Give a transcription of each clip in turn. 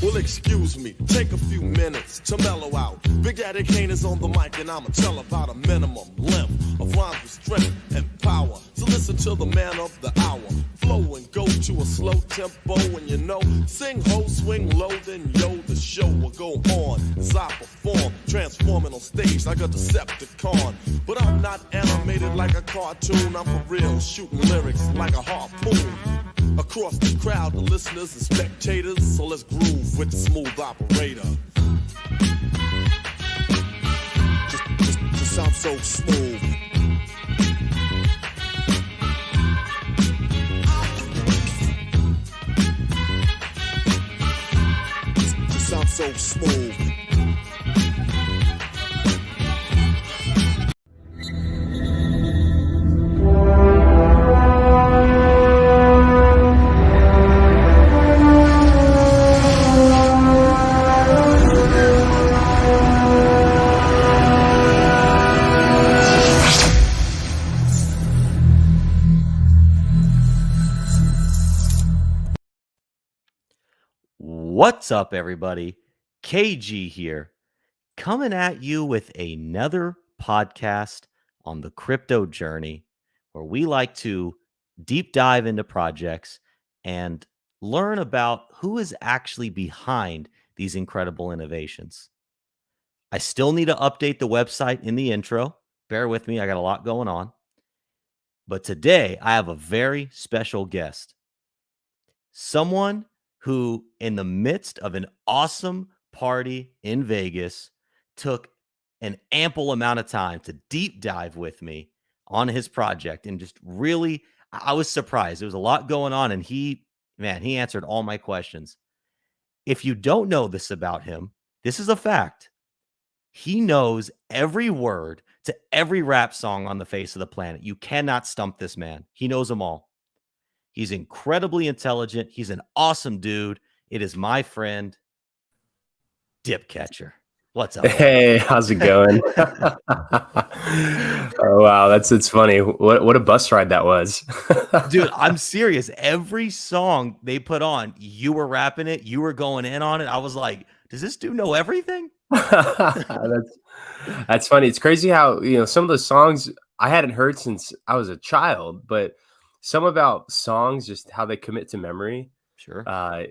Well, excuse me, take a few minutes to mellow out. Big Daddy Kane is on the mic, and I'ma tell about a minimum length of rhymes with strength and power. So listen to the man of the hour. Flow and go to a slow tempo, and you know, sing ho, swing low, then yo, the show will go on as I perform, transforming on stage like a Decepticon. But I'm not animated like a cartoon, I'm for real, shooting lyrics like a harpoon. Across the crowd, the listeners and spectators, so let's groove with the smooth operator. Just sound so smooth. Just sound so smooth. What's up, everybody? KG here, coming at you with another podcast on the crypto journey, where we like to deep dive into projects and learn about who is actually behind these incredible innovations. I still need to update the website in the intro. Bear with me, I got a lot going on. But today, I have a very special guest. Someone who, in the midst of an awesome party in Vegas, took an ample amount of time to deep dive with me on his project. And just really, I was surprised. There was a lot going on, and he answered all my questions. If you don't know this about him, this is a fact. He knows every word to every rap song on the face of the planet. You cannot stump this man. He knows them all. He's incredibly intelligent. He's an awesome dude. It is my friend, Dip Catcher. What's up? Hey, how's it going? Oh wow, it's funny. What a bus ride that was. Dude, I'm serious. Every song they put on, you were rapping it, you were going in on it. I was like, does this dude know everything? That's funny. It's crazy how, some of the songs I hadn't heard since I was a child, but some about songs, just how they commit to memory. Sure.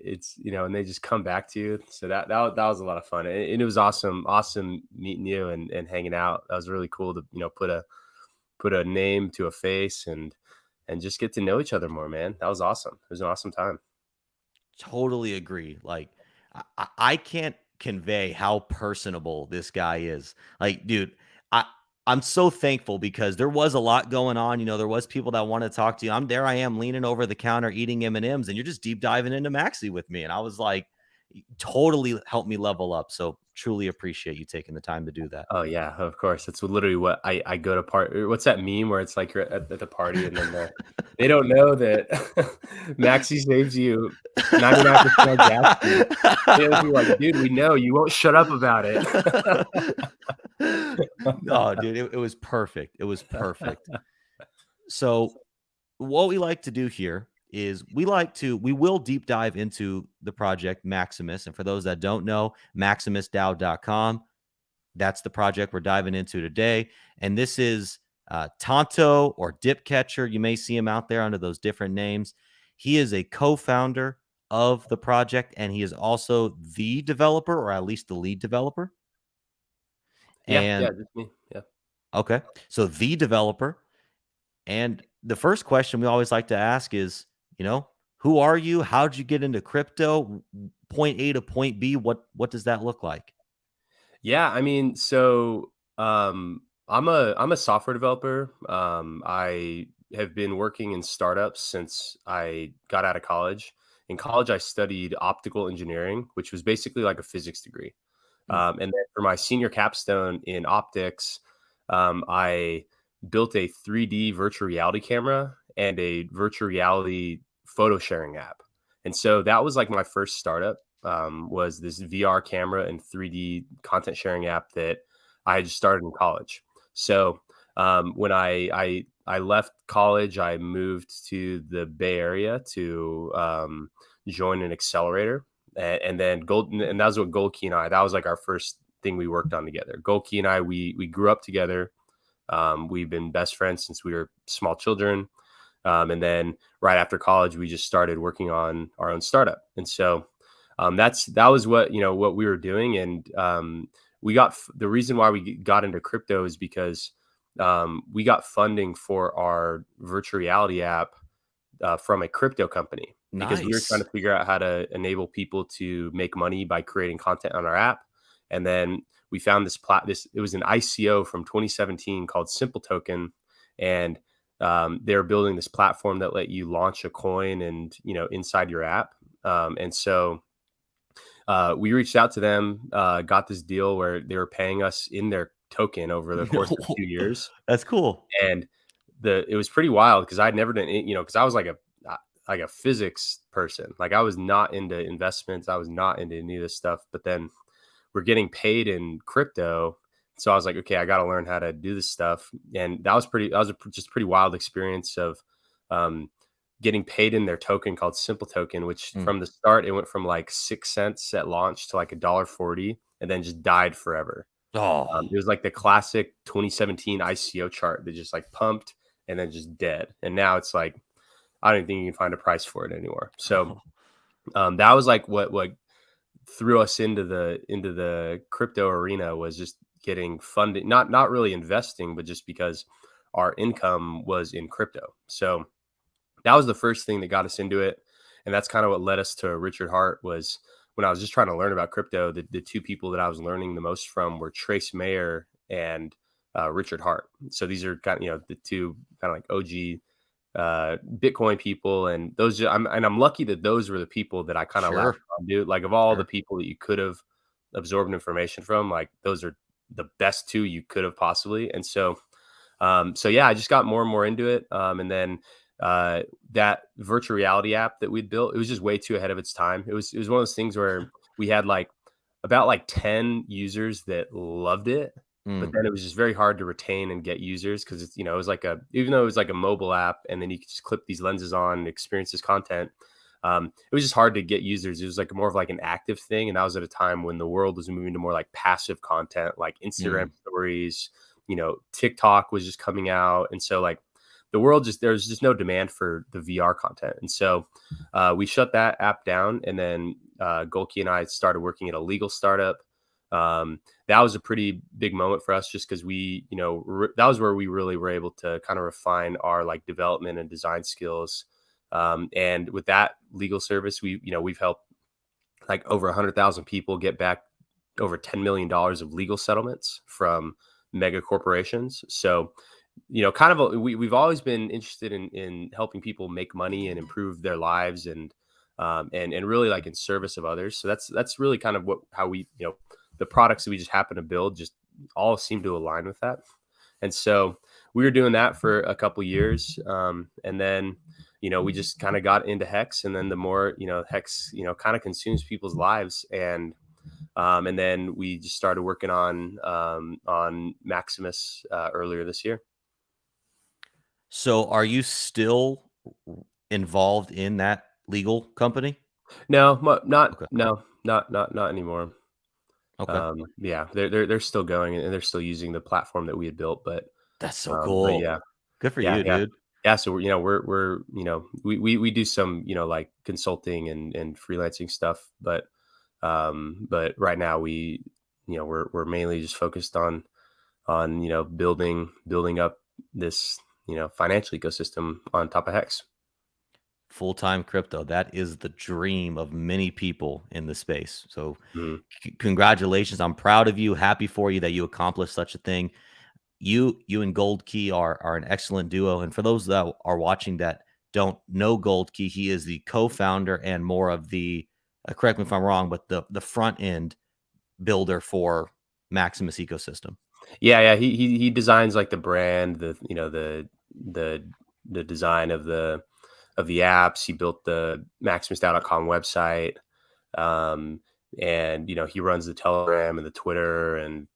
It's, and they just come back to you. So that was a lot of fun. And it was awesome meeting you and hanging out. That was really cool to, put a name to a face and just get to know each other more, man. That was awesome. It was an awesome time. Totally agree. Like, I can't convey how personable this guy is. Like, dude, I'm so thankful because there was a lot going on. There was people that want to talk to you. I am leaning over the counter eating M&Ms, and you're just deep diving into Maxi with me. And I was like, totally helped me level up. So truly appreciate you taking the time to do that. Oh yeah, of course. That's literally what I go to party. What's that meme where it's like you're at the party and then they don't know that Maxi saves you 99% gas fee. They'll be like, dude, we know you won't shut up about it. No, dude, it was perfect. It was perfect. So what we like to do here is we will deep dive into the project Maximus. And for those that don't know, MaximusDAO.com, that's the project we're diving into today. And this is Tanto or Dip Catcher. You may see him out there under those different names. He is a co-founder of the project, and he is also the developer, or at least the lead developer. Yeah, just me. Yeah. Okay. So the developer. And the first question we always like to ask is, who are you? How did you get into crypto? Point A to point B. What does that look like? Yeah, I mean, so I'm a software developer. I have been working in startups since I got out of college. In college, I studied optical engineering, which was basically like a physics degree. And then for my senior capstone in optics, I built a 3D virtual reality camera and a virtual reality photo sharing app. And so that was like my first startup, was this VR camera and 3D content sharing app that I had just started in college. So when I I left college. I moved to the Bay Area to join an accelerator, and then and that was what Gold Key and I. That was like our first thing we worked on together. Gold Key and I, we grew up together. We've been best friends since we were small children. And then right after college, we just started working on our own startup. And so that was what we were doing. And the reason why we got into crypto is because we got funding for our virtual reality app from a crypto company, because we were trying Nice. to figure out how to enable people to make money by creating content on our app. And then we found it was an ICO from 2017 called Simple Token, and they were building this platform that let you launch a coin and inside your app. And so we reached out to them, got this deal where they were paying us in their token over the course of 2 years. That's cool. And it was pretty wild, because I'd never done it, because I was like a physics person. Like, I was not into investments. I was not into any of this stuff. But then we're getting paid in crypto. So I was like, okay, I got to learn how to do this stuff. And that was just a pretty wild experience of getting paid in their token called Simple Token, which from the start, it went from like 6 cents at launch to like $1.40, and then just died forever. Oh, It was like the classic 2017 ICO chart that just like pumped and then just dead. And now it's like, I don't even think you can find a price for it anymore. So that was like what threw us into the crypto arena, was just getting funded, not really investing, but just because our income was in crypto. So that was the first thing that got us into it. And that's kind of what led us to Richard Hart. Was when I was just trying to learn about crypto, the two people that I was learning the most from were Trace Mayer and Richard Hart. So these are kind of, the two kind of like OG Bitcoin people. And I'm lucky that those were the people that I kind of sure. latched on to. Like, of all the people that you could have absorbed information from, like, those are the best two you could have possibly. And so yeah, I just got more and more into it. And then that virtual reality app that we'd built, it was just way too ahead of its time. It was one of those things where we had about 10 users that loved it, but then it was just very hard to retain and get users, because it's, it was even though it was like a mobile app, and then you could just clip these lenses on and experience this content. It was just hard to get users. It was like more of like an active thing. And that was at a time when the world was moving to more like passive content, like Instagram stories, TikTok was just coming out. And so like the world there's just no demand for the VR content. And so we shut that app down. And then Golke and I started working at a legal startup. That was a pretty big moment for us, just because we, that was where we really were able to kind of refine our like development and design skills. And with that legal service, we've helped like over 100,000 people get back over $10 million of legal settlements from mega corporations. So, we've always been interested in helping people make money and improve their lives, and really like in service of others. So that's really kind of how we, the products that we just happen to build just all seem to align with that. And so we were doing that for a couple years. And then, we just kind of got into Hex, and then the more, Hex, kind of consumes people's lives. And then we just started working on Maximus earlier this year. So are you still involved in that legal company? No, not Okay. not anymore. Okay. Yeah, they're still going, and they're still using the platform that we had built. But That's so but cool. yeah, Good for yeah, you, yeah, dude. yeah. So we're we do some like consulting and freelancing stuff, but right now we're mainly just focused on building up this financial ecosystem on top of Hex. Full-time crypto. That is the dream of many people in the space. So Mhm. congratulations. I'm proud of you. Happy for you that you accomplished such a thing. You and Gold Key are an excellent duo. And for those that are watching that don't know Gold Key, he is the co-founder and more of the correct me if I'm wrong, but the front end builder for Maximus ecosystem. Yeah. He designs like the brand, the design of the apps. He built the MaximusDAO.com website. And he runs the Telegram and the Twitter, and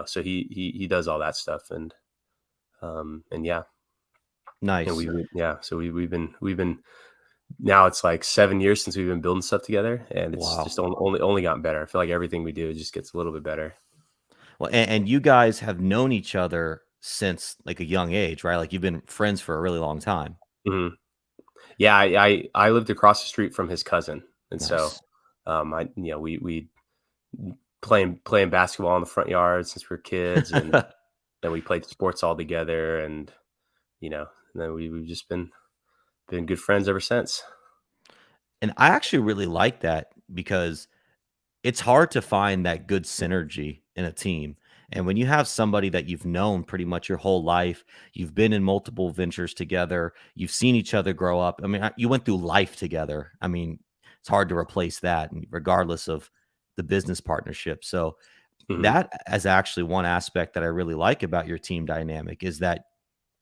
so he does all that stuff. And yeah. And Nice. so we've been now it's like 7 years since we've been building stuff together, and it's Wow. just only gotten better. I feel like everything we do just gets a little bit better. Well, and you guys have known each other since like a young age, right? Like you've been friends for a really long time. Hmm. Yeah, I lived across the street from his cousin, and so Nice. we playing basketball in the front yard since we were kids, and then we played sports all together, and then we've just been good friends ever since. And I actually really like that because it's hard to find that good synergy in a team. And when you have somebody that you've known pretty much your whole life, you've been in multiple ventures together, you've seen each other grow up. I mean, you went through life together. I mean, it's hard to replace that, regardless of the business partnership. So Hmm. that is actually one aspect that I really like about your team dynamic is that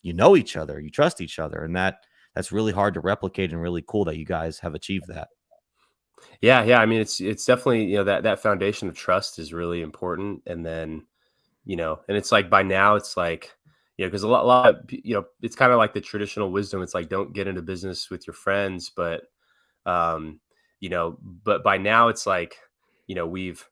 you know each other, you trust each other, and that's really hard to replicate and really cool that you guys have achieved that. Yeah. I mean, it's definitely that foundation of trust is really important, and then and it's like by now it's like because a lot of it's kind of like the traditional wisdom. It's like don't get into business with your friends, um, but by now it's like we've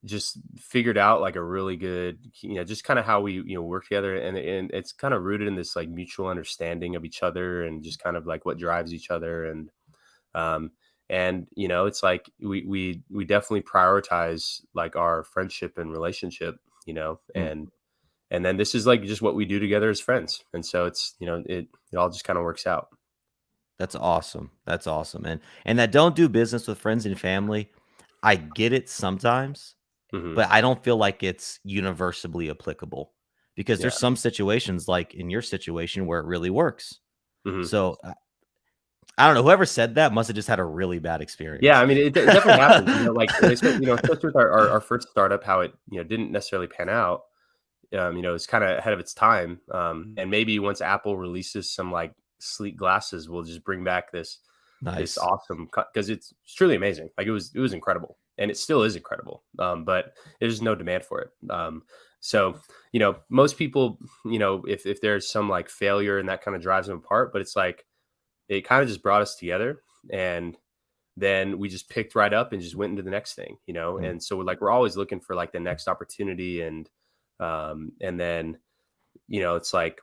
just figured out like a really good just kind of how we work together, and it's kind of rooted in this like mutual understanding of each other and just kind of like what drives each other. Um it's like we definitely prioritize like our friendship and relationship, Mm, and then this is like just what we do together as friends, and so it's it all just kind of works out. that's awesome. That's awesome. And that don't do business with friends and family. I get it sometimes, Hmm. but I don't feel like it's universally applicable because Yeah. there's some situations like in your situation where it really works. Hmm. So I don't know. Whoever said that must have just had a really bad Yeah, experience. I mean, it definitely happens, like, especially with our first startup, how it, didn't necessarily pan out. It's kind of ahead of its time. And maybe once Apple releases some like sleek glasses, we'll just bring back this Nice. awesome because it's truly amazing. Like it was incredible, and it still is incredible. But there's no demand for it. So most people, if there's some like failure and that kind of drives them apart, but it's like it kind of just brought us together, and then we just picked right up and just went into the next thing, Mm, and so we're always looking for like the next opportunity, and then it's like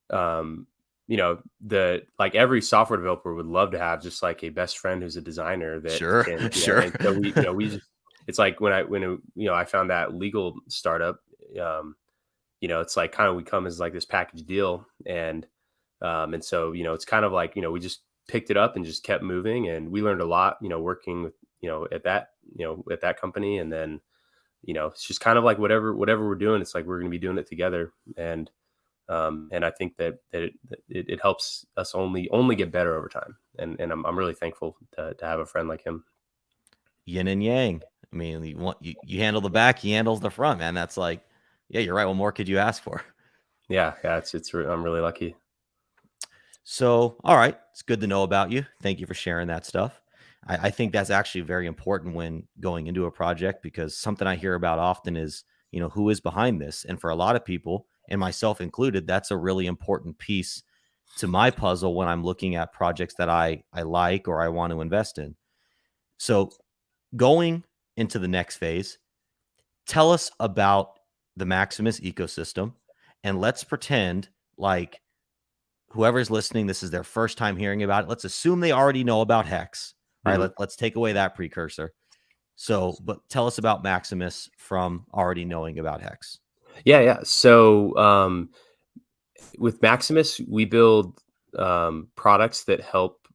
um the like every software developer would love to have just like a best friend who's a designer that sure. can, Sure. and so we just it's like when I found that legal startup, um it's like kind of we come as like this package deal, and so it's kind of like we just picked it up and just kept moving, and we learned a lot working with at that company, and then it's just kind of like whatever we're doing, it's like we're going to be doing it together, and I think that it helps us only get better over time, and I'm really thankful to have a friend like him. Yin and yang. I mean, you handle the back, he handles the front, man. That's like, yeah, you're right. What more could you ask for? Yeah, I'm really lucky. So, all right, it's good to know about you. Thank you for sharing that stuff. I think that's actually very important when going into a project because something I hear about often is, who is behind this? And for a lot of people, and myself included, that's a really important piece to my puzzle when I'm looking at projects that I like or I want to invest in. So, going into the next phase, tell us about the Maximus ecosystem, and let's pretend like whoever's listening, this is their first time hearing about it. Let's assume they already know about Hex. All right, Mhm. let's take away that precursor. So, but tell us about Maximus from already knowing about Hex. Yeah. So with Maximus, we build products that help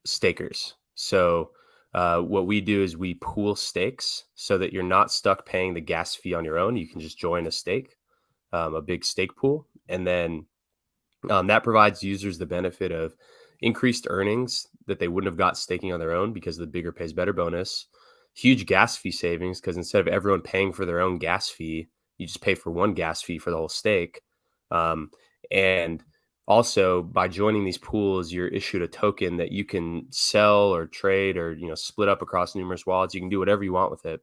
stakers. So what we do is we pool stakes so that you're not stuck paying the gas fee on your own. You can just join a stake, a big stake pool, and then that provides users the benefit of increased earnings that they wouldn't have got staking on their own because the bigger pays better bonus, huge gas fee savings because instead of everyone paying for their own gas fee, you just pay for one gas fee for the whole stake. Um, and also by joining these pools, you're issued a token that you can sell or trade or split up across numerous wallets. You can do whatever you want with it.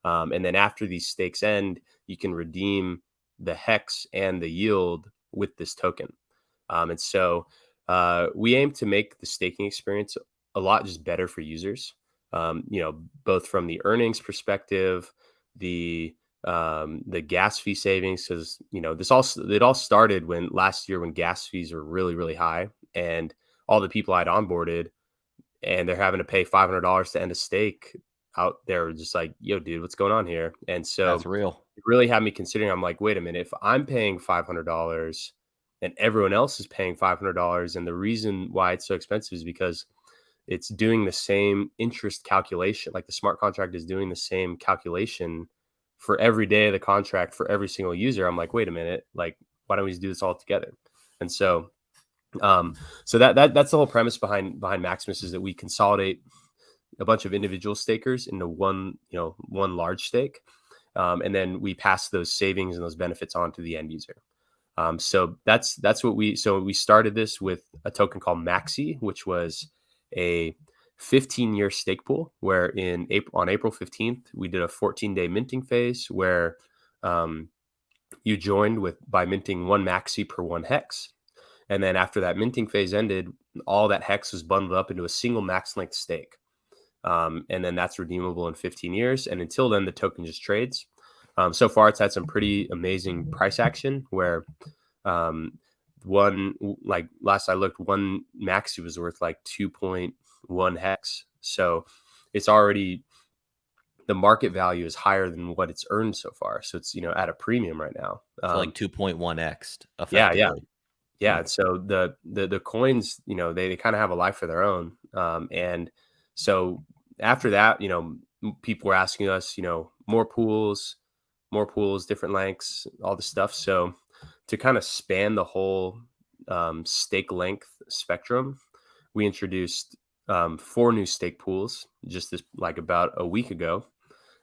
And then after these stakes end, you can redeem the hex and the yield with this token. And so we aim to make the staking experience a lot just better for users, both from the earnings perspective, the gas fee savings, because it all started when last year when gas fees were really, really high, and all the people I'd onboarded and they're having to pay $500 to end a stake out there, just like, yo, dude, what's going on here? And so That's real. it really had me considering. I'm like, wait a minute, if I'm paying $500 and everyone else is paying $500, and the reason why it's so expensive is because it's doing the same interest calculation, like the smart contract is doing the same calculation for every day of the contract for every single user. I'm like, wait a minute, like, why don't we just do this all together? And so so that's the whole premise behind Maximus, is that we consolidate a bunch of individual stakers into one large stake, and then we pass those savings and those benefits on to the end user. So that's what we started this with a token called Maxi, which was a 15-year stake pool, where on April 15th we did a 14-day minting phase where you joined by minting one Maxi per one hex. And then after that minting phase ended, all that hex was bundled up into a single max length stake. And then that's redeemable in 15 years. And until then, the token just trades. So far, it's had some pretty amazing price action where last I looked, one Maxi was worth like 2.1 hex. So it's already, the market value is higher than what it's earned so far. So it's, at a premium right now. So like 2.1x Yeah. effectively. Yeah. So the coins, they kind of have a life of their own. And so after that, people were asking us, more pools, different lengths, all this stuff. So to kind of span the whole stake length spectrum, we introduced 4 new stake pools just about a week ago.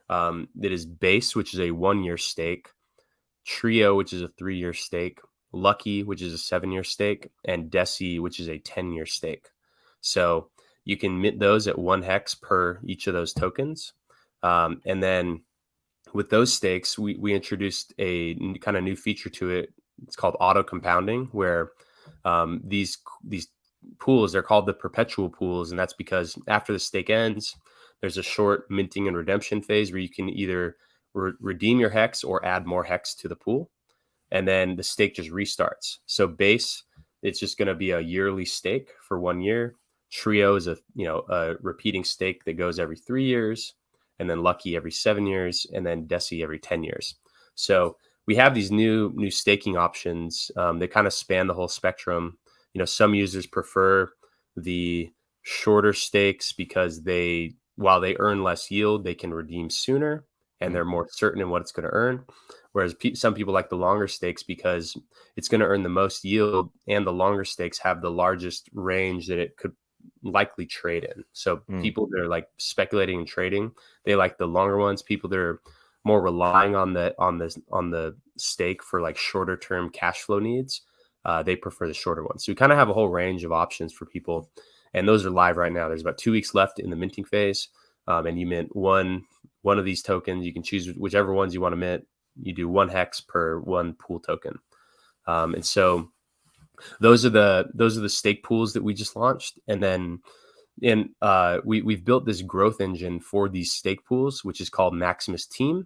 That is Base, which is a 1-year stake, Trio, which is a 3-year stake, Lucky, which is a 7-year stake, and Deci, which is a 10-year stake. So you can mint those at 1 hex per each of those tokens. And then with those stakes, we introduced a kind of new feature to it. It's called auto compounding, where these pools, they're called the perpetual pools. And that's because after the stake ends, there's a short minting and redemption phase where you can either redeem your hex or add more hex to the pool. And then the stake just restarts. So Base, it's just going to be a yearly stake for 1 year. Trio is a repeating stake that goes every 3 years, and then Lucky every 7 years, and then Deci every 10 years. So we have these new staking options. They kind of span the whole spectrum. Some users prefer the shorter stakes because while they earn less yield, they can redeem sooner, and they're more certain in what it's going to earn. Whereas some people like the longer stakes because it's going to earn the most yield, and the longer stakes have the largest range that it could likely trade in. So people that are like speculating and trading, they like the longer ones. People that are more relying on the stake for like shorter term cash flow needs, they prefer the shorter ones. So we kind of have a whole range of options for people, and those are live right now. There's about 2 weeks left in the minting phase, and you mint one of these tokens. You can choose whichever ones you want to mint. You do 1 hex per 1 pool token. And so those are the stake pools that we just launched. And then we've built this growth engine for these stake pools, which is called Maximus Team.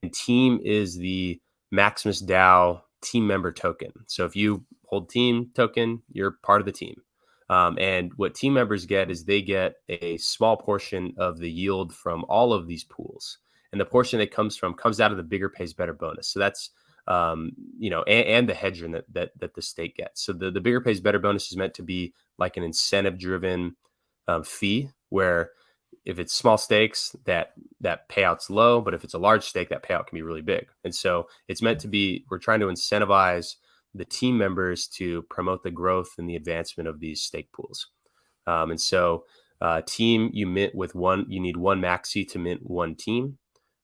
And Team is the Maximus DAO team member token. So if you hold Team token, you're part of the team. And what team members get is they get a small portion of the yield from all of these pools. And the portion that comes out of the bigger pays better bonus. So that's, and the Hedron that the stake gets. So the bigger pays better bonus is meant to be like an incentive driven fee, where if it's small stakes, that payout's low, but if it's a large stake, that payout can be really big. And so it's meant to be, we're trying to incentivize the team members to promote the growth and the advancement of these stake pools. And so team, you mint with you need 1 Maxi to mint 1 team.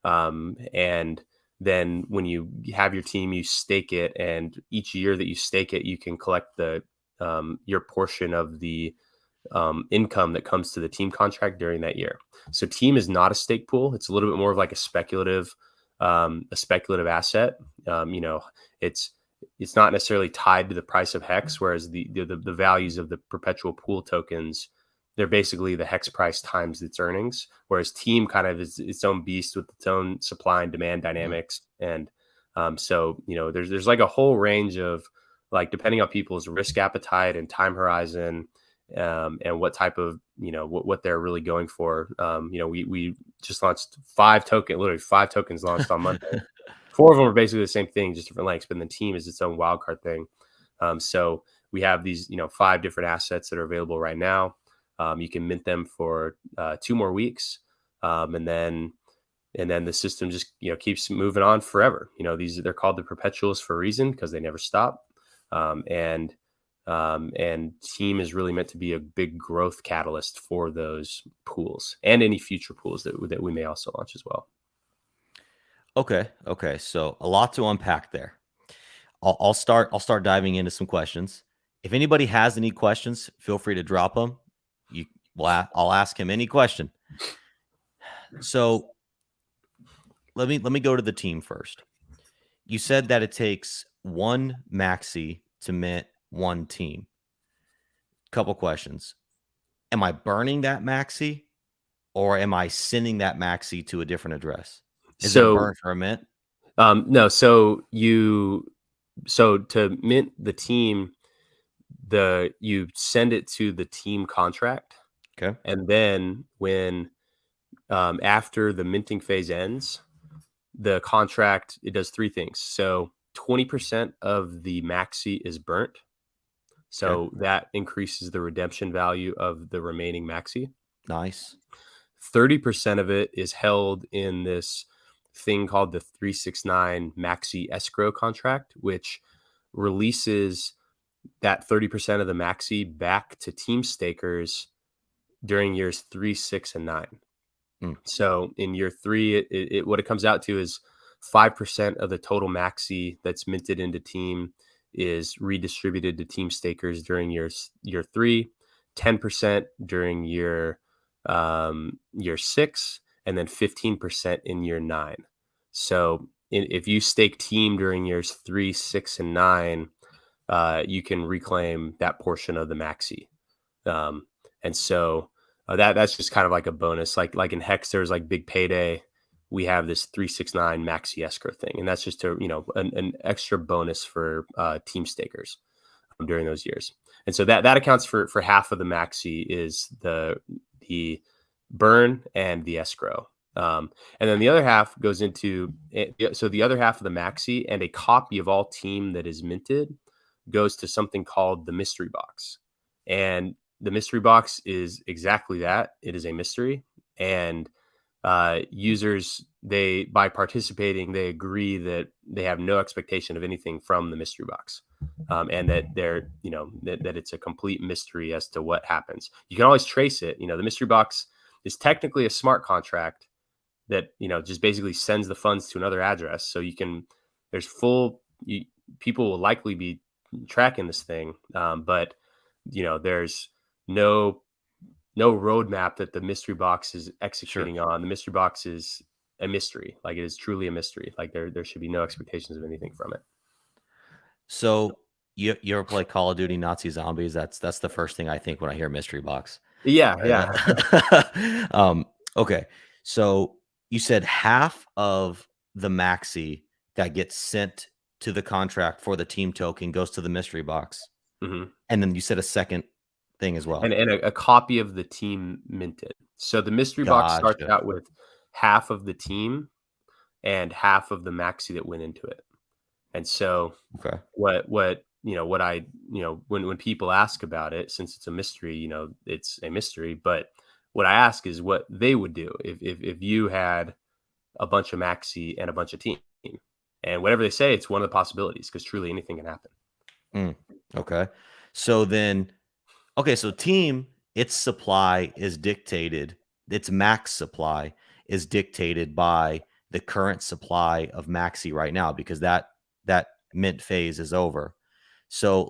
And then when you have your team, you stake it, and each year that you stake it, you can collect your portion of the income that comes to the team contract during that year. So team is not a stake pool. It's a little bit more of like a speculative asset. it's not necessarily tied to the price of Hex, whereas the values of the perpetual pool tokens, they're basically the Hex price times its earnings, whereas Team kind of is its own beast with its own supply and demand dynamics. And so, there's like a whole range of, like, depending on people's risk appetite and time horizon, and what type of, what they're really going for. We just launched literally 5 tokens launched on Monday. 4 of them are basically the same thing, just different lengths, but then the Team is its own wildcard thing. So we have these, 5 different assets that are available right now. You can mint them for 2 more weeks. And then the system just, keeps moving on forever. They're called the Perpetuals for a reason, because they never stop. And Team is really meant to be a big growth catalyst for those pools and any future pools that we may also launch as well. Okay. So a lot to unpack there. I'll start diving into some questions. If anybody has any questions, feel free to drop them. I'll ask him any question. So let me go to the Team first. You said that it takes 1 maxi to mint 1 team. Couple questions. Am I burning that maxi, or am I sending that maxi to a different address? Is it burned for a mint? No. So to mint the Team, you send it to the Team contract. Okay. And then when after the minting phase ends, the contract, it does 3 things. So 20% of the maxi is burnt. So that increases the redemption value of the remaining maxi. Nice. 30% of it is held in this thing called the 369 maxi escrow contract, which releases that 30% of the maxi back to Team stakers during years 3, 6, and 9. So in year 3, what it comes out to is 5% of the total maxi that's minted into Team is redistributed to Team stakers during year 3, 10% during year 6, and then 15% in year 9. So if you stake Team during years 3, 6, and 9, you can reclaim that portion of the maxi. And so that's just kind of like a bonus. Like in Hex, there's like big payday. We have this 369 maxi escrow thing, and that's just an extra bonus for Team stakers during those years. And so that accounts for half of the maxi is the burn and the escrow. And then the other half goes into so the other half of the maxi and a copy of all Team that is minted goes to something called the mystery box. And the mystery box is exactly that. It is a mystery, and users, by participating, they agree that they have no expectation of anything from the mystery box, and that they're, that it's a complete mystery as to what happens. You can always trace it. The mystery box is technically a smart contract that, just basically sends the funds to another address. So people will likely be tracking this thing, but there's no roadmap that the mystery box is executing on. The mystery box is a mystery. Like, it is truly a mystery. Like, there should be no expectations of anything from it. So you ever play Call of Duty Nazi Zombies? That's the first thing I think when I hear mystery box. Yeah. Okay. So you said half of the maxi that gets sent to the contract for the Team token goes to the mystery box. Mm-hmm. And then you said a second thing as well. And a copy of the Team minted. So the mystery box starts out with half of the Team and half of the maxi that went into it. And so when people ask about it, since it's a mystery, it's a mystery. But what I ask is what they would do if you had a bunch of maxi and a bunch of Team, and whatever they say, it's one of the possibilities, because truly anything can happen. Okay. So Team, its supply is dictated. Its max supply is dictated by the current supply of maxi right now, because that mint phase is over. So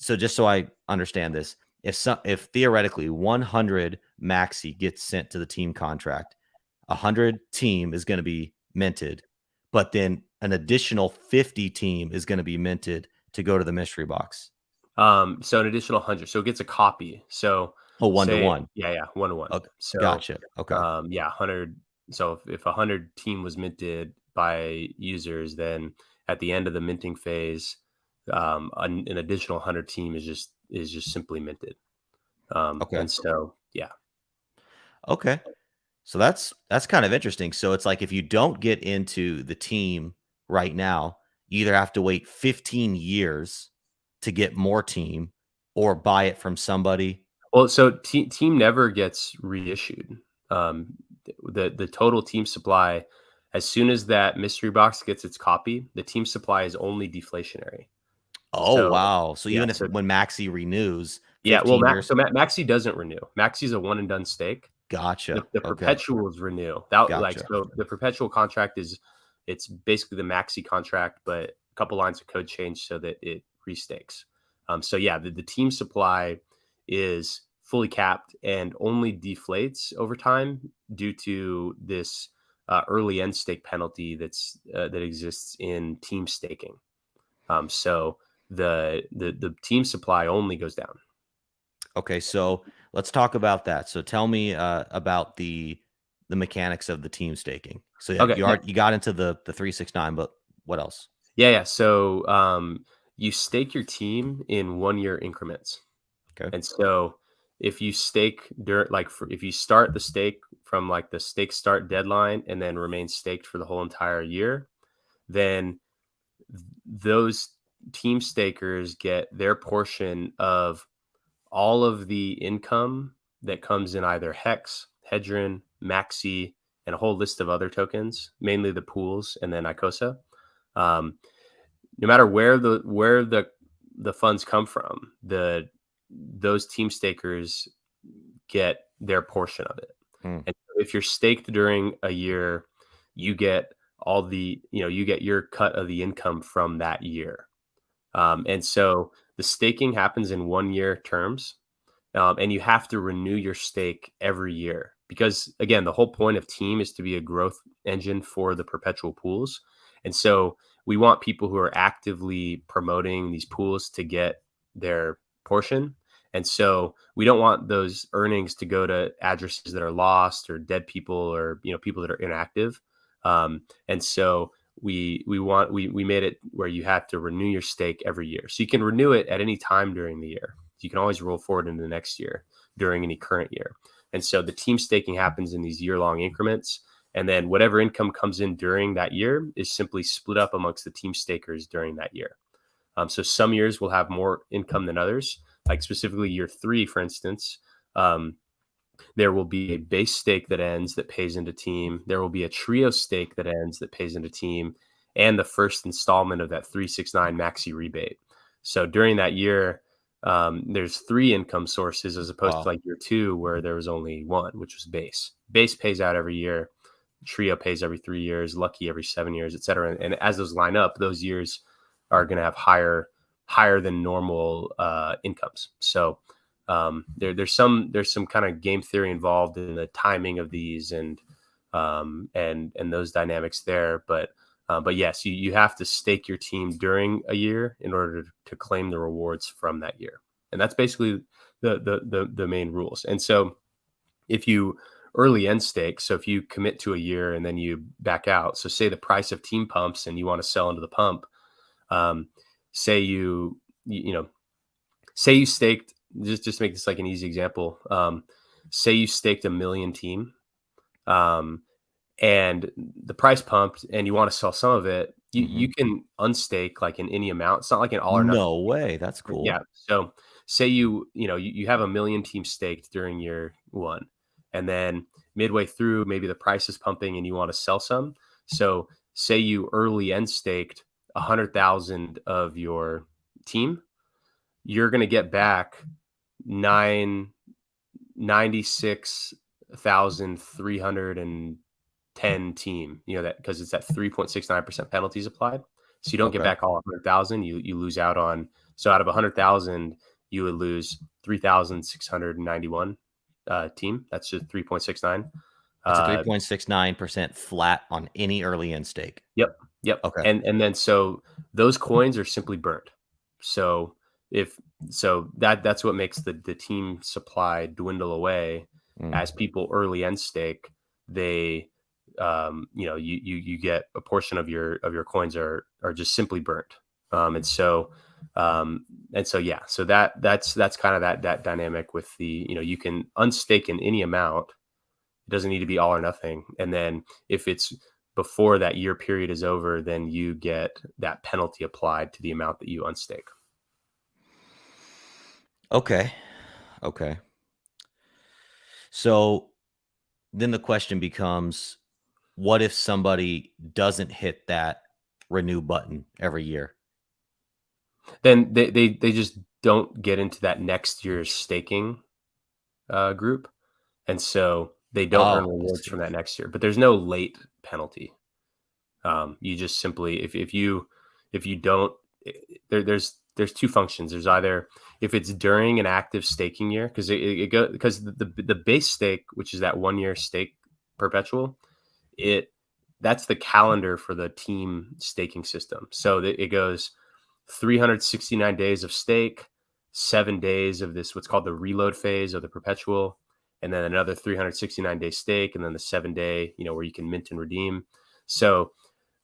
just so I understand this, if theoretically 100 maxi gets sent to the Team contract, 100 Team is going to be minted, but then an additional 50 team is going to be minted to go to the mystery box? So an additional 100. So it gets a copy. So Oh, 1-to-1. Yeah, 1-to-1. Okay. So Gotcha. Okay. yeah, 100. So if 100 team was minted by users, then at the end of the minting phase, an additional 100 team is just simply minted. Okay. And so yeah. Okay. So that's kind of interesting. So it's like if you don't get into the team right now, you either have to wait 15 years to get more team or buy it from somebody. Well, so team never gets reissued. Um, the total team supply, as soon as that mystery box gets its copy, the team supply is only deflationary. Oh, So wow. So yeah, even if when Maxi renews yeah. Well, 15 years. Maxi doesn't renew. Maxi's a one and done stake. Gotcha. The Okay. perpetuals renew. That Gotcha. so the perpetual contract it's basically the Maxi contract, but a couple lines of code change so that it restakes. So yeah, the team supply is fully capped and only deflates over time due to this early end stake penalty that exists in team staking. So the team supply only goes down. Okay, so let's talk about that. So tell me about the mechanics of the team staking. So yeah, Okay. you got into the 369, but what else? Yeah. So you stake your team in 1 year increments. Okay. And so if you stake if you start the stake from like the stake start deadline and then remain staked for the whole entire year, then those team stakers get their portion of all of the income that comes in either Hex, Hedron, Maxi, and a whole list of other tokens, mainly the pools and then Icosa. No matter where the funds come from, those team stakers get their portion of it. Mm. And if you're staked during a year, you get you get your cut of the income from that year. And so the staking happens in 1 year terms, and you have to renew your stake every year because, again, the whole point of team is to be a growth engine for the perpetual pools. And so we want people who are actively promoting these pools to get their portion. And so we don't want those earnings to go to addresses that are lost or dead people or people that are inactive. And so we made it where you have to renew your stake every year. So you can renew it at any time during the year. You can always roll forward into the next year during any current year. And so the team staking happens in these year-long increments. And then whatever income comes in during that year is simply split up amongst the team stakers during that year. So some years will have more income than others, like specifically year 3, for instance. There will be a base stake that ends that pays into team. There will be a trio stake that ends that pays into team, and the first installment of that 369 maxi rebate. So during that year, there's 3 income sources as opposed to like year 2 where there was only 1, which was base. Base pays out every year. Trio pays every 3 years. Lucky every 7 years, et cetera. And as those line up, those years are going to have higher than normal incomes. So there's some kind of game theory involved in the timing of these and those dynamics there. But yes, you have to stake your team during a year in order to claim the rewards from that year. And that's basically the main rules. And so if you early end stake, so if you commit to a year and then you back out, so say the price of team pumps and you want to sell into the pump, say you staked, just make this like an easy example. Say you staked 1 million team, and the price pumped and you want to sell some of it, you can unstake like in any amount. It's not like an all or nothing. No way. That's cool. Yeah. So say you have 1 million team staked during year 1, and then midway through, maybe the price is pumping and you want to sell some. So say you early end staked 100,000 of your team, you're going to get back 96,310 team, that because it's that 3.69% penalties applied. So you don't get back all 100,000. You lose out on, so out of 100,000, you would lose 3,691 team. That's just 3.69. That's a 3.69% flat on any early end stake. Yep. Yep. Okay. And then so those coins are simply burnt. So if so that's what makes the team supply dwindle away Mm. as people early end stake. They you get a portion of your coins are just simply burnt. And so yeah, so that's kind of that dynamic with the, you can unstake in any amount. It doesn't need to be all or nothing. And then if it's before that year period is over, then you get that penalty applied to the amount that you unstake. Okay. Okay. So then the question becomes, what if somebody doesn't hit that renew button every year? Then they just don't get into that next year's staking group. And so they don't earn Oh, I rewards see. from that next year, but there's no late penalty. You just simply, if you don't, there's two functions. There's either if it's during an active staking year, because because the base stake, which is that 1 year stake perpetual, that's the calendar for the team staking system. So it goes 369 days of stake, 7 days of this what's called the reload phase of the perpetual, and then another 369-day stake, and then the 7-day, where you can mint and redeem. So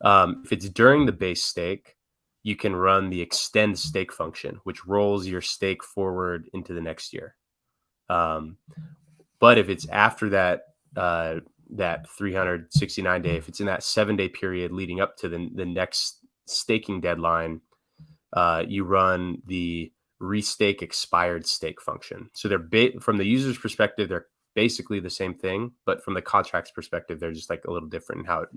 if it's during the base stake, you can run the extend stake function, which rolls your stake forward into the next year. But if it's after that 369-day, if it's in that 7-day period leading up to the next staking deadline, you run the restake expired stake function. So they're from the user's perspective, they're basically the same thing, but from the contract's perspective, they're just like a little different in how it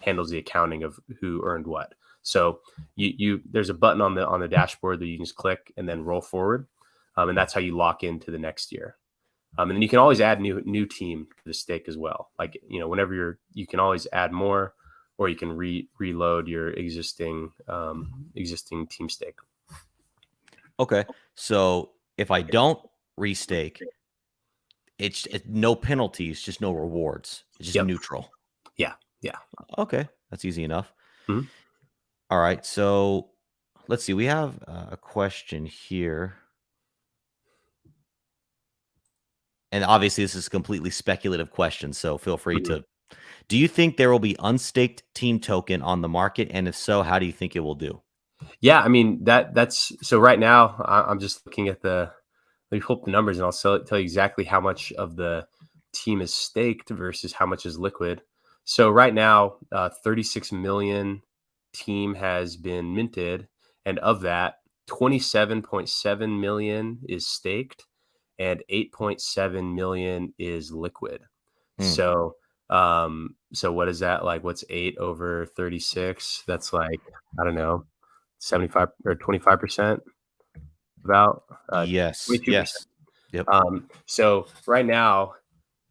handles the accounting of who earned what. So there's a button on the dashboard that you can just click and then roll forward, and that's how you lock into the next year. And then you can always add new team to the stake as well. Like, whenever you can always add more, or you can reload your existing team stake. Okay. So if I don't restake, it's no penalties, just no rewards. It's just Yep. neutral. Yeah. Okay. That's easy enough. Mhm. All right. So let's see. We have a question here. And obviously, this is a completely speculative question. So feel free Mhm. to. Do you think there will be unstaked team token on the market? And if so, how do you think it will do? Yeah, I mean that's so. Right now, I'm just looking at let me pull up the numbers, and I'll tell you exactly how much of the team is staked versus how much is liquid. So right now, 36 million team has been minted, and of that, 27.7 million is staked, and 8.7 million is liquid. Hmm. So what is that like? What's 8 over 36? That's like, I don't know, 75 or 25%, about Yes. 22%. Yes. Yep. So right now,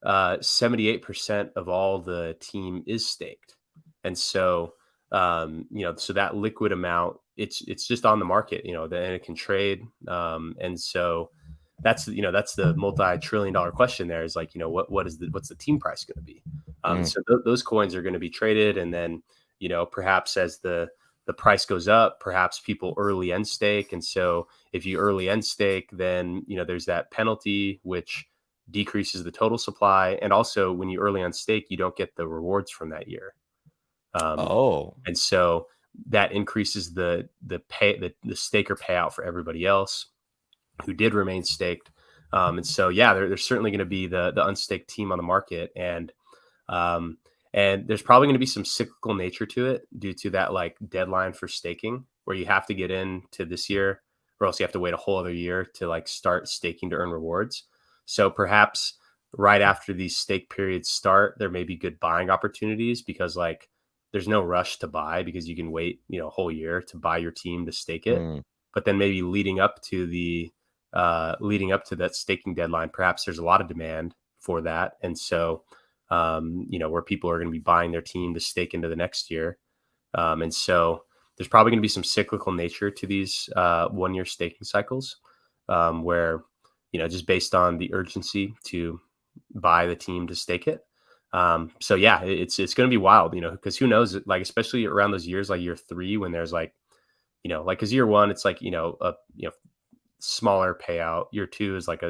78% of all the team is staked. And so, so that liquid amount, it's just on the market, then it can trade. And so that's the multi-trillion-dollar question there is like, what's the team price going to be? Mm. So those coins are going to be traded. And then, perhaps as the price goes up, perhaps people early end stake. And so if you early end stake, then, there's that penalty, which decreases the total supply. And also when you early on stake, you don't get the rewards from that year. Oh. And so that increases the staker payout for everybody else who did remain staked. And so, yeah, there's certainly going to be the unstaked team on the market. And there's probably going to be some cyclical nature to it due to that like deadline for staking, where you have to get into this year, or else you have to wait a whole other year to like start staking to earn rewards. So perhaps right after these stake periods start, there may be good buying opportunities, because like there's no rush to buy, because you can wait, a whole year to buy your team to stake it. Mm. But then maybe leading up to that staking deadline, perhaps there's a lot of demand for that. And so, where people are going to be buying their team to stake into the next year. And so there's probably going to be some cyclical nature to these 1 year staking cycles, where, just based on the urgency to buy the team to stake it. So yeah, it's going to be wild, because who knows, like, especially around those years, like year 3, when there's like, like, cause year 1, it's like, smaller payout. Year 2 is like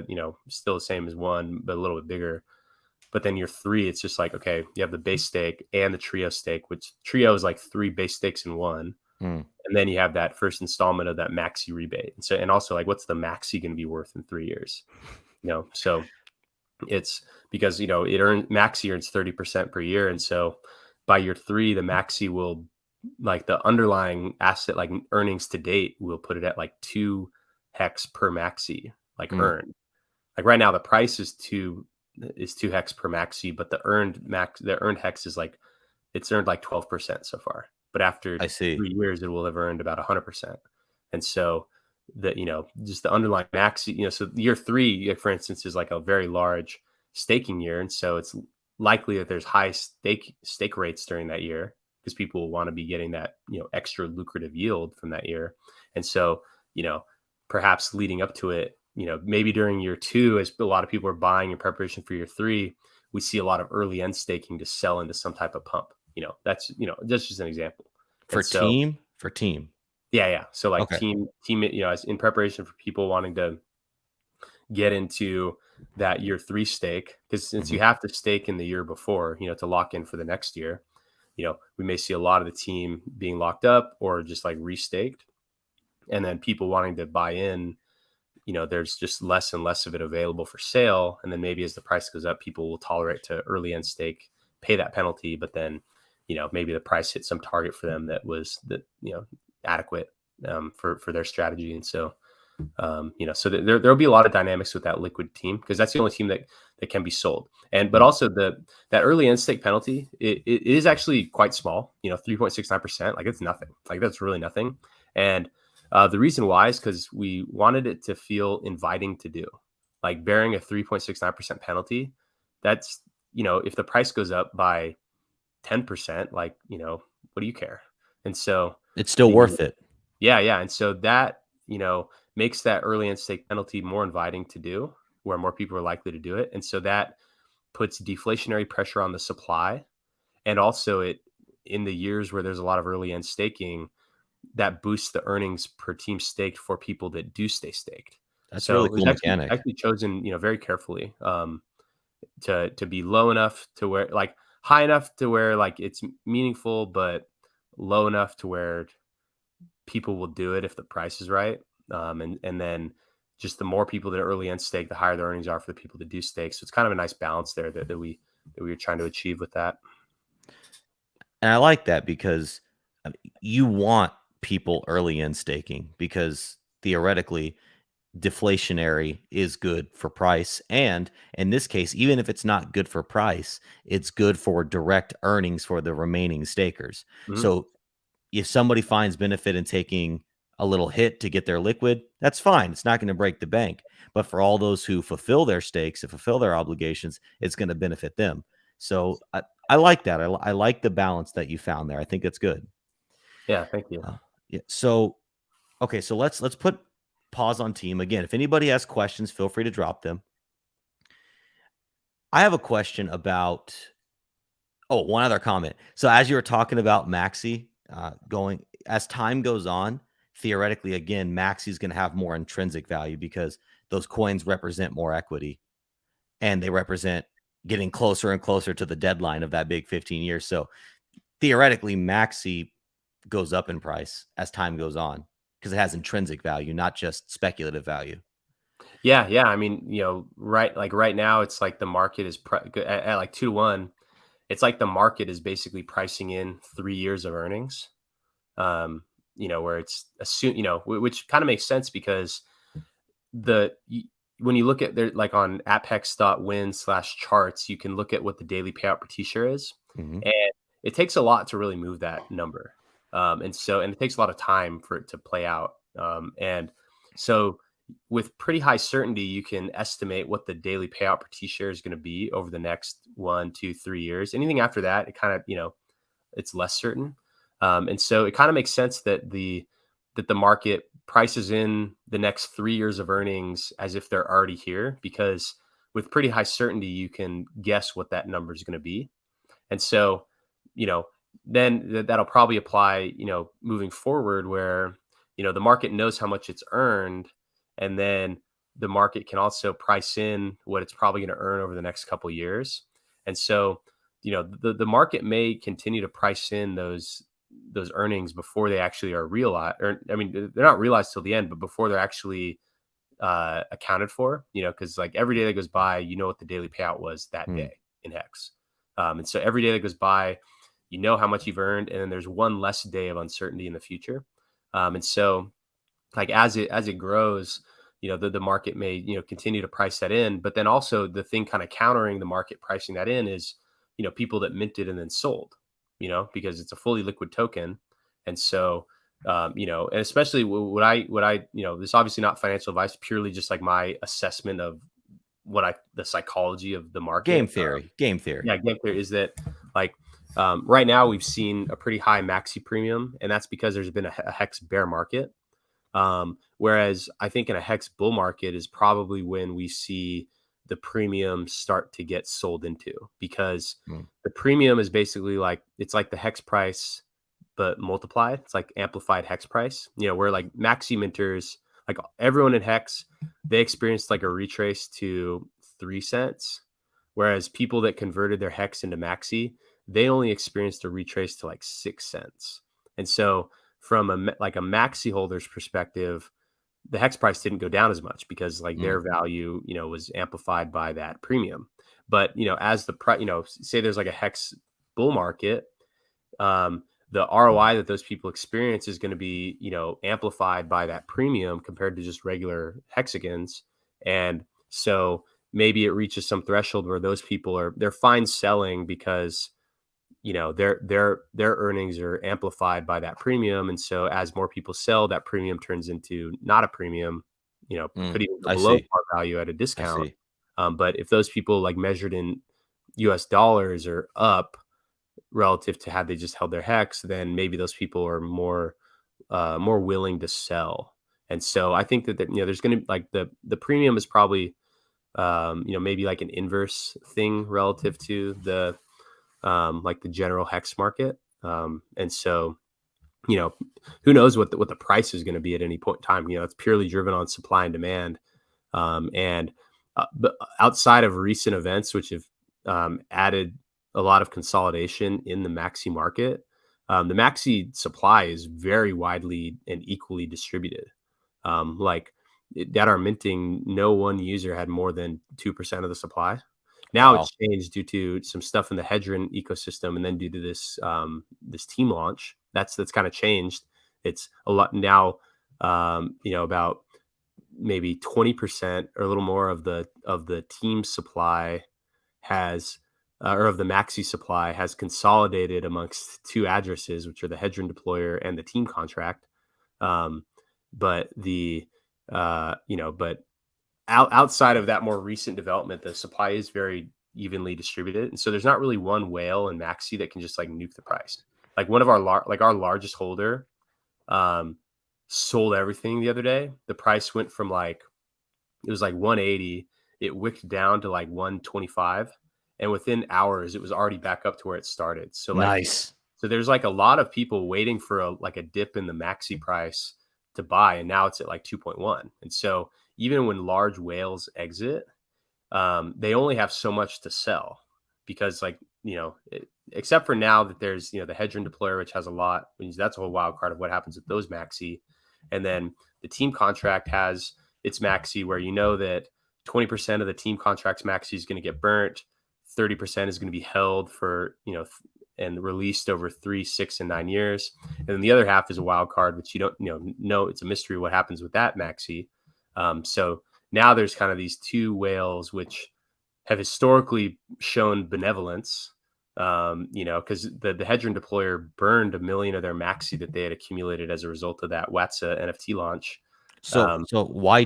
still the same as 1, but a little bit bigger. But then year 3, it's just like, okay, you have the base stake and the trio stake, which trio is like 3 base stakes in one. Mm. And then you have that first installment of that maxi rebate. And also, like, what's the maxi going to be worth in 3 years? So it's because, maxi earns 30% per year. And so by year 3, the maxi will, like, the underlying asset, like earnings to date, will put it at like 2 hex per maxi, like earned. Like right now, the price is 2 hex per maxi, but the earned hex is like, it's earned like 12% so far. But after I see. 3 years, it will have earned about 100%. And so just the underlying maxi, so year 3, like, for instance, is like a very large staking year. And so it's likely that there's high stake rates during that year, because people will want to be getting that, extra lucrative yield from that year. And so, perhaps leading up to it, maybe during year 2, as a lot of people are buying in preparation for year 3, we see a lot of early end staking to sell into some type of pump. That's just an example. For team. Yeah. So like Okay. team, as in preparation for people wanting to get into that year 3 stake, because since you have to stake in the year before, to lock in for the next year, we may see a lot of the team being locked up or just like restaked. And then people wanting to buy in, there's just less and less of it available for sale. And then maybe as the price goes up, people will tolerate to early end stake, pay that penalty, but then, maybe the price hit some target for them that was adequate for their strategy. And so, so there'll be a lot of dynamics with that liquid team, because that's the only team that can be sold. But also that early end stake penalty, it is actually quite small, 3.69%. Like, it's nothing. Like, that's really nothing. And the reason why is because we wanted it to feel inviting to do. Like, bearing a 3.69% penalty, that's, if the price goes up by 10%, like, what do you care? And so It's still worth it. Yeah. And so that, makes that early end stake penalty more inviting to do, where more people are likely to do it. And so that puts deflationary pressure on the supply. And also, in the years where there's a lot of early end staking, that boosts the earnings per team staked for people that do stay staked. That's a So really it was cool mechanic. actually chosen, very carefully, to be low enough to where, like, high enough to where, like, it's meaningful, but low enough to where people will do it if the price is right. And then just the more people that are early end stake, the higher the earnings are for the people that do stake. So it's kind of a nice balance there that we were trying to achieve with that. And I like that, because you want people early in staking, because theoretically deflationary is good for price. And in this case, even if it's not good for price, it's good for direct earnings for the remaining stakers. Mhm. So if somebody finds benefit in taking a little hit to get their liquid, that's fine. It's not going to break the bank. But for all those who fulfill their stakes and fulfill their obligations, it's going to benefit them. So I like that. I like the balance that you found there. I think it's good. Yeah. Thank you. Yeah. So, okay. So let's put pause on team again. If anybody has questions, feel free to drop them. I have a question about, one other comment. So as you were talking about Maxi, going as time goes on, theoretically, again, Maxi is going to have more intrinsic value, because those coins represent more equity, and they represent getting closer and closer to the deadline of that big 15 years. So theoretically, Maxi goes up in price as time goes on, because it has intrinsic value, not just speculative value. Yeah. I mean, right now, it's like the market is at like 2-1. It's like the market is basically pricing in 3 years of earnings. Where it's assumed, which kind of makes sense, because when you look at their, like, on apex.win/charts, you can look at what the daily payout per t-share is. Mm-hmm. And it takes a lot to really move that number. And it takes a lot of time for it to play out. And so with pretty high certainty, you can estimate what the daily payout per t-share is going to be over the next 1, 2, 3 years. Anything after that, it kind of, it's less certain. And so it kind of makes sense that the market prices in the next 3 years of earnings as if they're already here, because with pretty high certainty, you can guess what that number is going to be. And so, then that'll probably apply, moving forward, where, the market knows how much it's earned. And then the market can also price in what it's probably going to earn over the next couple of years. And so, the market may continue to price in those earnings before they actually are realized, or I mean, they're not realized till the end, but before they're actually accounted for, because like every day that goes by, what the daily payout was that day in Hex. And so every day that goes by, how much you've earned, and then there's one less day of uncertainty in the future. And so like as it grows, the market may, continue to price that in. But then also the thing kind of countering the market pricing that in is, people that minted and then sold, because it's a fully liquid token. And so, and especially what I, this is obviously not financial advice, purely just like my assessment of the psychology of the market. Game theory. Yeah, game theory is that like right now we've seen a pretty high maxi premium, and that's because there's been a Hex bear market. Whereas I think in a Hex bull market is probably when we see the premium start to get sold into, because the premium is basically like, it's like the Hex price, but multiplied. It's like amplified Hex price, where like maxi minters, like everyone in Hex, they experienced like a retrace to 3 cents. Whereas people that converted their Hex into maxi, they only experienced a retrace to like 6 cents. And so from a maxi holder's perspective, the Hex price didn't go down as much because like their value, was amplified by that premium. But, as the price, say there's like a Hex bull market, the ROI that those people experience is going to be, amplified by that premium compared to just regular hexagons. And so maybe it reaches some threshold where those people they're fine selling because, their earnings are amplified by that premium. And so as more people sell, that premium turns into not a premium, putting the below par value at a discount. But if those people like measured in US dollars are up relative to had they just held their Hex, then maybe those people are more willing to sell. And so I think that, there's going to like the premium is probably, maybe like an inverse thing relative to the, like the general Hex market. And so, who knows what the price is going to be at any point in time. It's purely driven on supply and demand. But outside of recent events, which have added a lot of consolidation in the maxi market, the maxi supply is very widely and equally distributed. At our minting, no one user had more than 2% of the supply. Now it's changed due to some stuff in the Hedron ecosystem, and then due to this this team launch, that's kind of changed. It's a lot now. About maybe 20% or a little more of the team supply has, or of the maxi supply has consolidated amongst two addresses, which are the Hedron deployer and the team contract. But outside of that more recent development, the supply is very evenly distributed. And so there's not really one whale in maxi that can just like nuke the price. Like one of our largest holder sold everything the other day. The price went from it was like 180. It wicked down to like 125. And within hours, it was already back up to where it started. So nice. So there's like a lot of people waiting for a dip in the maxi price to buy. And now it's at like 2.1. And so even when large whales exit, they only have so much to sell because except for now that there's, the Hedron deployer, which has a lot, that's a whole wild card of what happens with those maxi. And then the team contract has its maxi where, that 20% of the team contract's maxi is going to get burnt. 30% is going to be held for, and released over 3, 6, and 9 years. And then the other half is a wild card, which you don't know. It's a mystery what happens with that maxi. So now there's kind of these two whales, which have historically shown benevolence, because the Hedron deployer burned 1 million of their maxi that they had accumulated as a result of that Watsa NFT launch. So why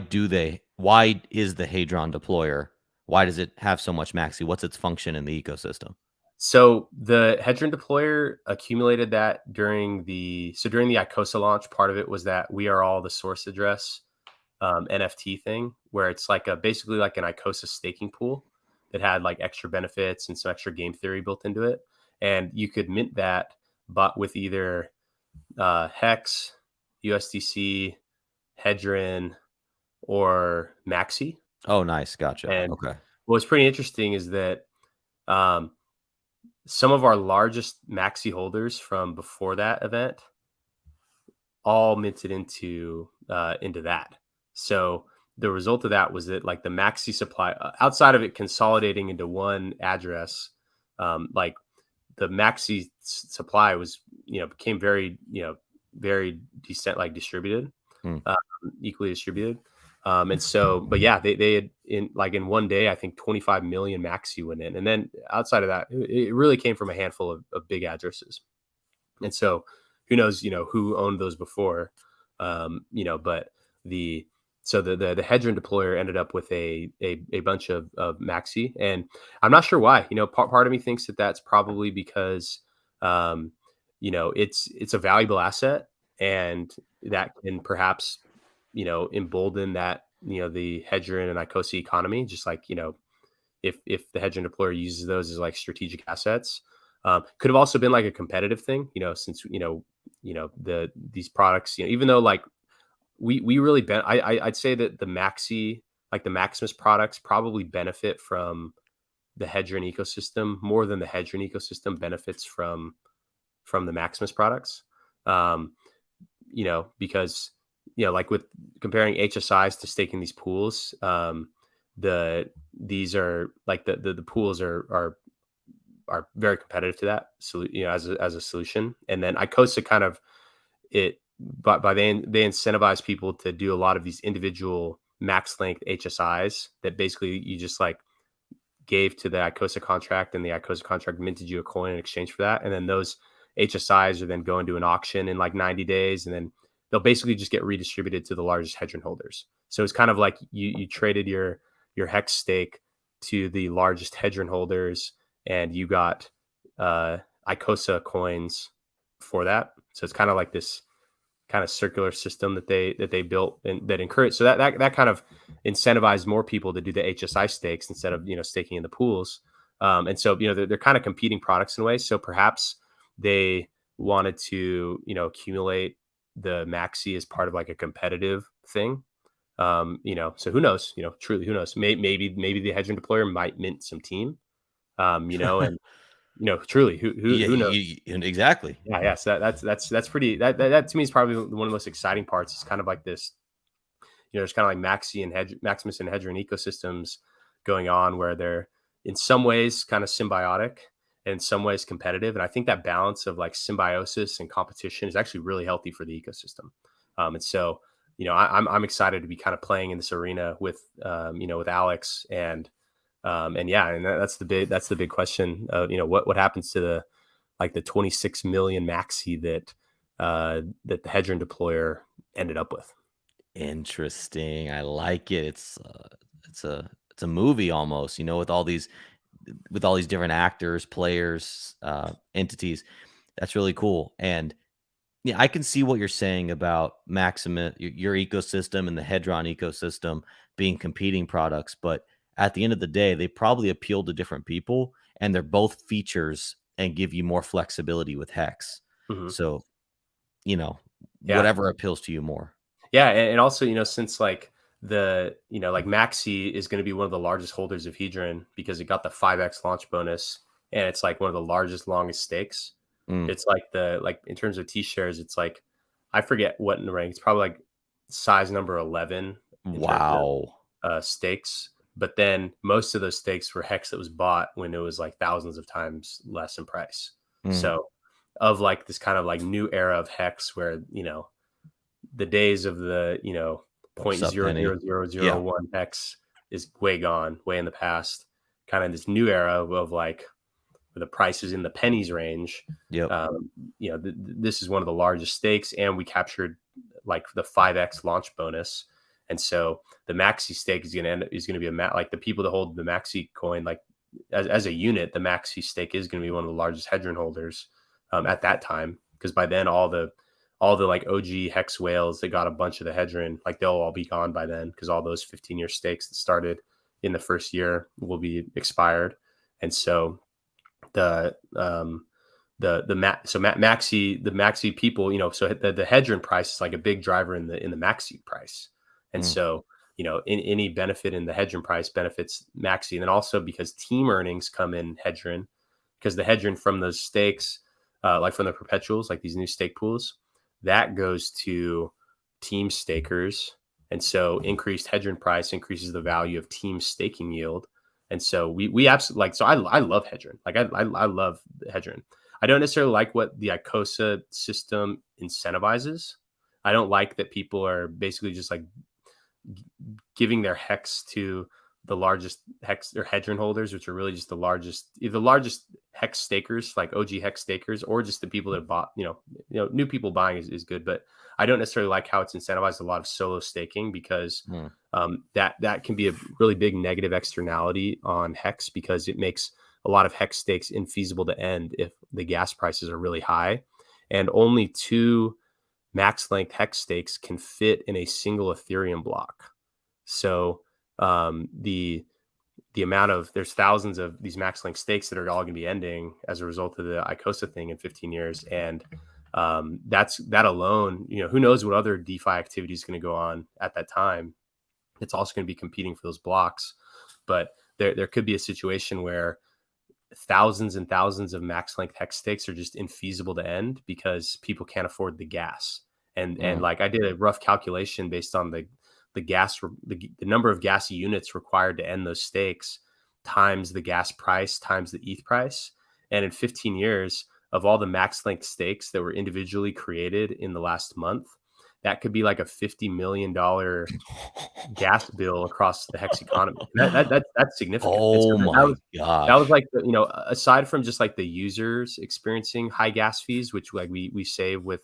is the Hedron deployer, why does it have so much maxi? What's its function in the ecosystem? So the Hedron deployer accumulated that during the ICOSA launch. Part of it was that we are all the source address NFT thing where it's like basically like an Icosa staking pool that had like extra benefits and some extra game theory built into it. And you could mint that, but with either Hex, USDC, Hedron, or Maxi. Oh, nice. Gotcha. And Okay. what's pretty interesting is that some of our largest Maxi holders from before that event all minted into that. So the result of that was that like the Maxi supply, outside of it consolidating into one address, like the Maxi supply was, became very, very distributed, Hmm. equally distributed. And so, but yeah, they had in one day, I think 25 million Maxi went in. And then outside of that, it really came from a handful of big addresses. And so who knows, who owned those before, but the Hedron deployer ended up with a bunch of Maxi, and I'm not sure why. Part of me thinks that that's probably because, it's a valuable asset, and that can perhaps, embolden that, the Hedron and Icosi economy, just like, if the Hedron deployer uses those as like strategic assets. Could have also been like a competitive thing, since these products, even though like we really I'd say that the Maxi, like the Maximus products, probably benefit from the Hedron ecosystem more than the Hedron ecosystem benefits from the Maximus products. Because like with comparing HSIs to staking these pools, these are like the pools are very competitive to that. So, as a solution. And then Icosa kind of by they incentivize people to do a lot of these individual max length HSIs that basically you just like gave to the Icosa contract, and the Icosa contract minted you a coin in exchange for that. And then those HSIs are then going to an auction in like 90 days, and then they'll basically just get redistributed to the largest Hedron holders. So it's kind of like you traded your Hex stake to the largest Hedron holders, and you got Icosa coins for that. So it's kind of like this kind of circular system that they built and that encouraged. So that kind of incentivized more people to do the HSI stakes instead of staking in the pools. And so they're kind of competing products in a way. So perhaps they wanted to accumulate the Maxi as part of like a competitive thing. So who knows? Truly, who knows? Maybe the Hedron deployer might mint some team. And truly, who knows? Exactly. Yeah. So that's pretty. That to me is probably one of the most exciting parts. It's kind of like this. There's kind of like Maximus and Hedron ecosystems going on, where they're in some ways kind of symbiotic and in some ways competitive. And I think that balance of like symbiosis and competition is actually really healthy for the ecosystem. And so I'm excited to be kind of playing in this arena with with Alex and that's the big question of what happens to the 26 million Maxi that the Hedron deployer ended up with. Interesting. I like it. It's a movie almost, with all these different actors, players, entities. That's really cool. And yeah, I can see what you're saying about Maximus, your ecosystem and the Hedron ecosystem being competing products, but at the end of the day, they probably appeal to different people, and they're both features and give you more flexibility with Hex. Mm-hmm. So, Yeah. whatever appeals to you more. Yeah, and also since like the like Maxi is going to be one of the largest holders of Hedron because it got the 5x launch bonus, and it's like one of the largest, longest stakes. It's like in terms of T shares, it's like I forget what in the rank. It's probably like size number 11. Wow. Stakes, but then most of those stakes were Hex that was bought when it was like thousands of times less in price. So of like this kind of like new era of Hex where the days of the 0.00001 Hex is way gone, way in the past. Kind of this new era of like the prices in the pennies range. Yep. This is one of the largest stakes, and we captured like the 5x launch bonus. And so the Maxi stake is going to be like the people that hold the Maxi coin, like as a unit, the Maxi stake is going to be one of the largest Hedron holders at that time, because by then all the all the like OG hex whales that got a bunch of the Hedron, like they'll all be gone by then, because all those 15-year stakes that started in the first year will be expired. And so the Maxi people, so the Hedron price is like a big driver in the Maxi price. And so, in any benefit in the Hedron price benefits Maxi. And then also because team earnings come in Hedron, because the Hedron from those stakes, like from the Perpetuals, like these new stake pools, that goes to team stakers. And so increased Hedron price increases the value of team staking yield. And so we absolutely like, so I love Hedron. Like I love Hedron. I don't necessarily like what the ICOSA system incentivizes. I don't like that people are basically just like giving their hex to the largest hex or Hedron holders, which are really just the largest hex stakers, like OG hex stakers, or just the people that bought, new people buying is good. But I don't necessarily like how it's incentivized a lot of solo staking, because that can be a really big negative externality on hex, because it makes a lot of hex stakes infeasible to end if the gas prices are really high. And only 2 max length hex stakes can fit in a single Ethereum block. So the amount of, there's thousands of these max length stakes that are all going to be ending as a result of the ICOSA thing in 15 years. And that alone, who knows what other DeFi activity is going to go on at that time. It's also going to be competing for those blocks. But there could be a situation where thousands and thousands of max length hex stakes are just infeasible to end because people can't afford the gas. And like I did a rough calculation based on the number of gas units required to end those stakes times the gas price times the ETH price. And in 15 years of all the max length stakes that were individually created in the last month, that could be like a $50 million gas bill across the hex economy. That's significant. Oh my gosh. That was like, aside from just like the users experiencing high gas fees, which like we save with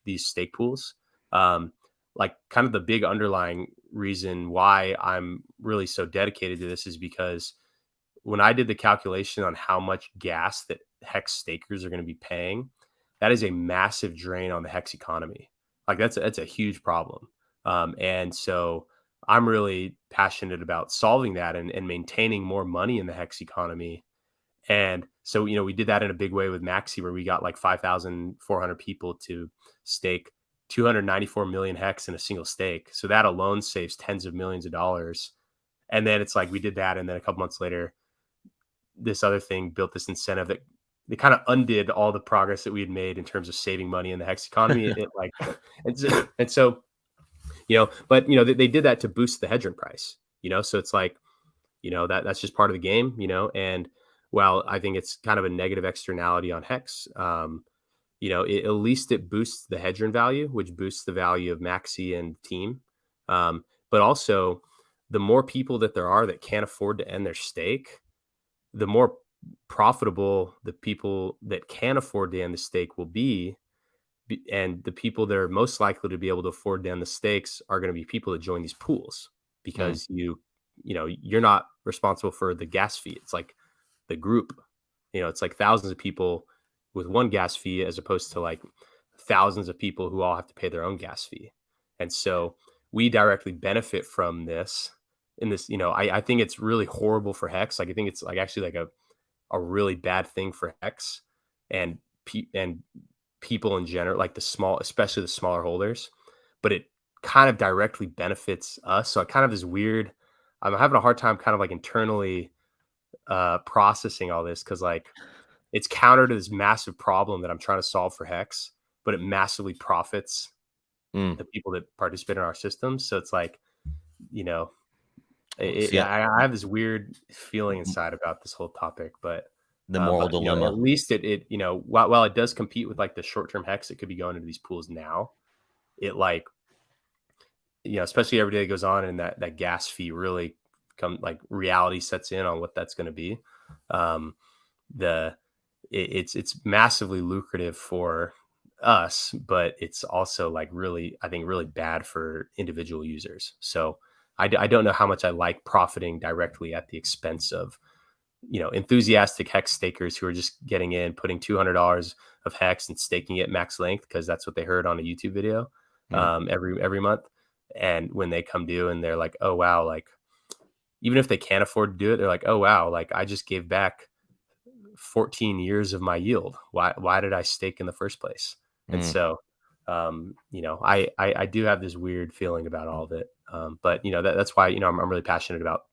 these stake pools, like kind of the big underlying reason why I'm really so dedicated to this is because when I did the calculation on how much gas that hex stakers are going to be paying, that is a massive drain on the hex economy. Like that's a huge problem. And so I'm really passionate about solving that and maintaining more money in the hex economy. And so, we did that in a big way with Maxi, where we got like 5,400 people to stake 294 million hex in a single stake. So that alone saves tens of millions of dollars. And then it's like we did that, and then a couple months later, this other thing built this incentive that they kind of undid all the progress that we had made in terms of saving money in the hex economy. And so, but they did that to boost the Hedron price. So it's like, that's just part of the game. And while I think it's kind of a negative externality on hex, at least it boosts the Hedron value, which boosts the value of Maxi and team. But also, the more people that there are that can't afford to end their stake, the more profitable the people that can afford to end the stake will be. And the people that are most likely to be able to afford to end the stakes are going to be people that join these pools, because you're not responsible for the gas fee. It's like the group, it's like thousands of people with one gas fee, as opposed to like thousands of people who all have to pay their own gas fee. And so we directly benefit from this. In this, I think it's really horrible for hex. Like I think it's like actually like a really bad thing for hex and people in general, like especially the smaller holders. But it kind of directly benefits us. So I kind of is weird. I'm having a hard time kind of like internally processing all this, because like it's counter to this massive problem that I'm trying to solve for hex, but it massively profits the people that participate in our system. So it's like, I have this weird feeling inside about this whole topic, but the moral dilemma. At least it while it does compete with like the short-term hex that could be going into these pools now, it like, especially every day that goes on and that gas fee really like reality sets in on what that's going to be. It's massively lucrative for us, but it's also like really, I think, really bad for individual users. So I don't know how much I like profiting directly at the expense of enthusiastic hex stakers who are just getting in, putting $200 of hex and staking it max length because that's what they heard on a YouTube video every month. And when they come due and they're like, oh wow, like even if they can't afford to do it, they're like, oh wow, like I just gave back 14 years of my yield. Why did I stake in the first place? And so I do have this weird feeling about all of it. But that's why I'm really passionate about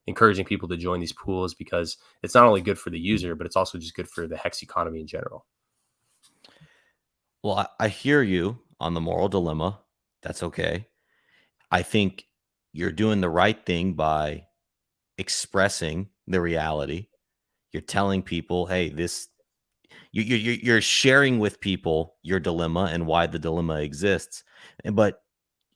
encouraging people to join these pools, because it's not only good for the user, but it's also just good for the hex economy in general. Well, I hear you on the moral dilemma. That's okay. I think you're doing the right thing by expressing the reality. You're telling people, hey, you're sharing with people your dilemma and why the dilemma exists. But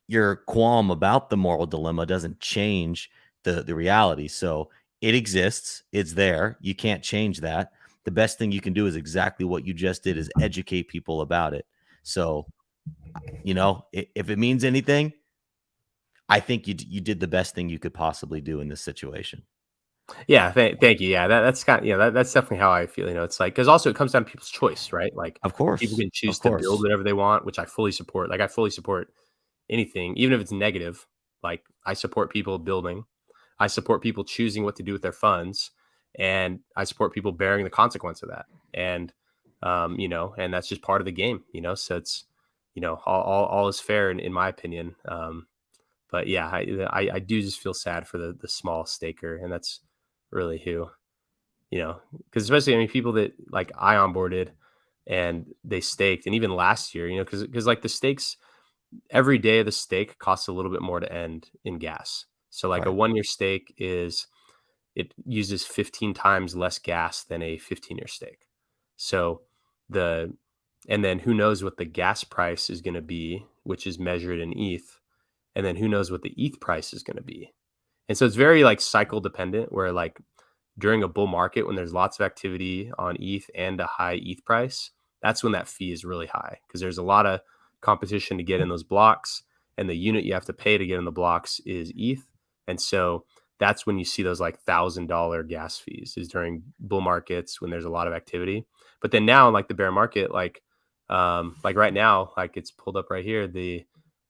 your qualm about the moral dilemma doesn't change the reality. So it exists. It's there. You can't change that. The best thing you can do is exactly what you just did, is educate people about it. So, if it means anything, I think you did the best thing you could possibly do in this situation. Yeah, thank you. Yeah, that's kind of, that's definitely how I feel. It's like, because also it comes down to people's choice, right? Like, Of course. people can choose Of to course. build whatever they want, which I fully support. Like, I fully support anything, even if it's negative. Like, I support people building. I support people choosing what to do with their funds, and I support people bearing the consequence of that. And and that's just part of the game. So it's all is fair in my opinion. But yeah, I do just feel sad for the small staker, and that's really who, because especially, people that like I onboarded and they staked, and even last year, because like the stakes, every day of the stake costs a little bit more to end in gas. So like a Right. 1-year stake it uses 15 times less gas than a 15-year stake. So and then who knows what the gas price is going to be, which is measured in ETH. And then who knows what the ETH price is going to be. And so it's very like cycle dependent, where like during a bull market, when there's lots of activity on ETH and a high ETH price, that's when that fee is really high, because there's a lot of competition to get in those blocks, and the unit you have to pay to get in the blocks is ETH. And so that's when you see those like $1,000 gas fees, is during bull markets when there's a lot of activity. But then now, like the bear market, like right now, like it's pulled up right here, the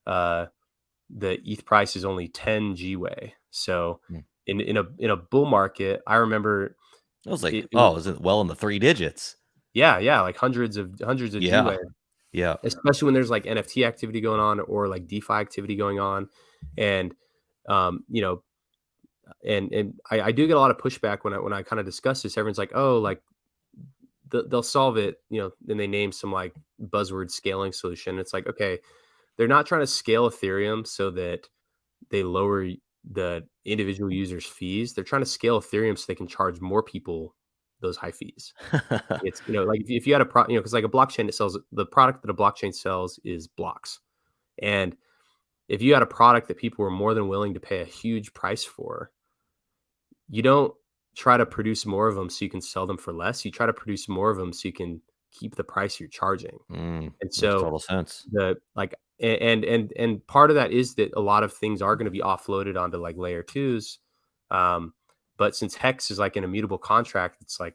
ETH price is only 10 GWay. So in a bull market, I remember I was like, it is it well in the 3 digits? yeah, like hundreds of Yeah. GWay, Yeah. especially when there's like NFT activity going on, or like DeFi activity going on. And and I do get a lot of pushback when I kind of discuss this. Everyone's like, oh, like they'll solve it, then they name some like buzzword scaling solution. It's like, okay, they're not trying to scale Ethereum so that they lower the individual users' fees. They're trying to scale Ethereum so they can charge more people those high fees. It's, like if you had because like a blockchain, it sells, the product that a blockchain sells is blocks. And if you had a product that people were more than willing to pay a huge price for, you don't try to produce more of them so you can sell them for less. You try to produce more of them so you can keep the price you're charging. And Makes so total sense. and part of that is that a lot of things are going to be offloaded onto like layer twos. But since Hex is like an immutable contract, it's like,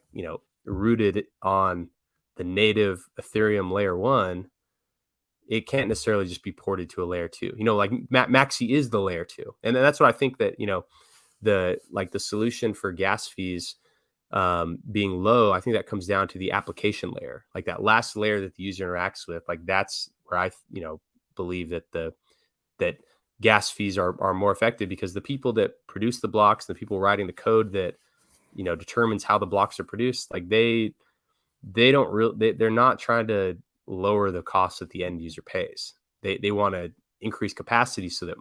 rooted on the native Ethereum layer one, it can't necessarily just be ported to a layer two. Like Maxi is the layer two. And that's what I think that, the solution for gas fees being low, I think that comes down to the application layer, like that last layer that the user interacts with. Like that's where I, believe that that gas fees are more effective, because the people that produce the blocks, the people writing the code that determines how the blocks are produced, like they're not trying to lower the cost that the end user pays. They want to increase capacity so that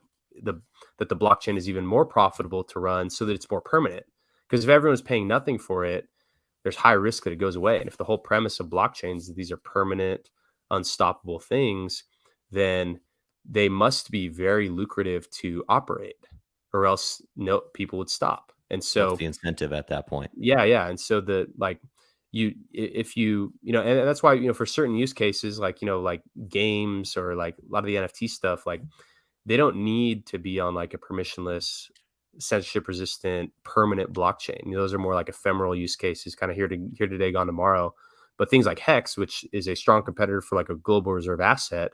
the blockchain is even more profitable to run, so that it's more permanent. Because if everyone's paying nothing for it, there's high risk that it goes away. And if the whole premise of blockchains is these are permanent, unstoppable things, then they must be very lucrative to operate, or else people would stop. And so What's the incentive at that point? yeah. And so if you and that's why, for certain use cases, like, like games, or like a lot of the NFT stuff, like they don't need to be on like a permissionless censorship resistant, permanent blockchain. Those are more like ephemeral use cases, kind of here today, gone tomorrow. But things like Hex, which is a strong competitor for like a global reserve asset,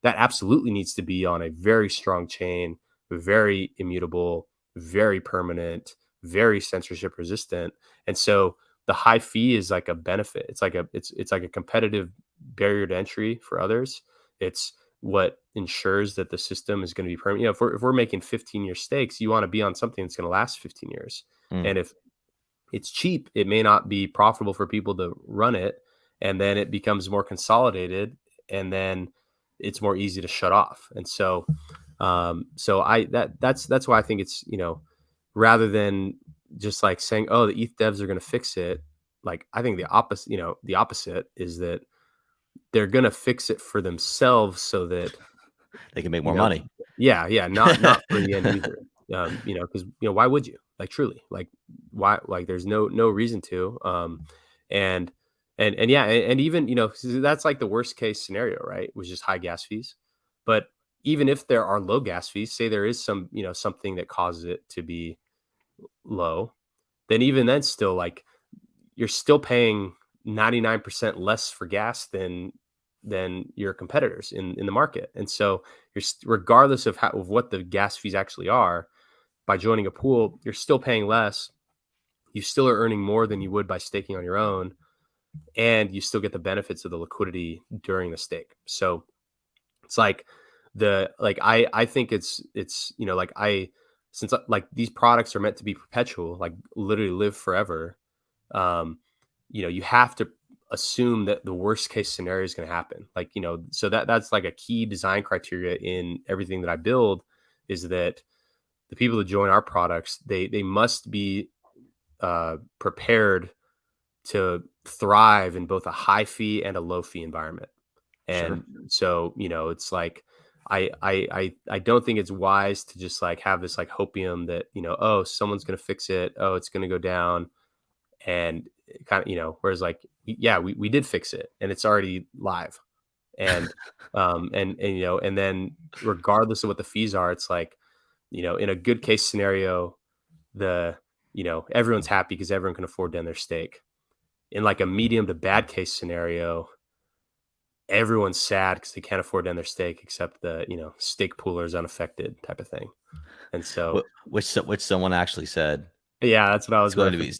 that absolutely needs to be on a very strong chain, very immutable, very permanent, very censorship resistant. And so the high fee is like a benefit. It's like a competitive barrier to entry for others. It's what ensures that the system is going to be permanent. If we're making 15-year stakes, you want to be on something that's going to last 15 years. And if it's cheap, it may not be profitable for people to run it, and then it becomes more consolidated, and then it's more easy to shut off. And so that's why I think it's, rather than just like saying, oh, the ETH devs are going to fix it, like I think the opposite is that they're going to fix it for themselves so that they can make more money. Yeah, not for the end user. Because why would you? Like truly, like why? Like there's no reason to. And yeah, and even that's like the worst case scenario, right? Was just high gas fees. But even if there are low gas fees, say there is some something that causes it to be low, then even then still like you're still paying 99% less for gas than your competitors in the market. And so regardless of what the gas fees actually are, by joining a pool, you're still paying less. You still are earning more than you would by staking on your own, and you still get the benefits of the liquidity during the stake. So it's like I think it's since like these products are meant to be perpetual, like literally live forever. You have to assume that the worst case scenario is going to happen. Like, so that's like a key design criteria in everything that I build, is that the people that join our products, they must be prepared to thrive in both a high fee and a low fee environment. And so, it's like, I don't think it's wise to just like have this like hopium that, oh, someone's going to fix it. Oh, it's going to go down. And kind of, whereas like, yeah, we did fix it and it's already live. And, and then regardless of what the fees are, it's like, in a good case scenario, everyone's happy because everyone can afford to end their stake. In like a medium to bad case scenario, everyone's sad because they can't afford to end their stake, except the, stake poolers unaffected type of thing. And so, which someone actually said, yeah, that's what I was going to be.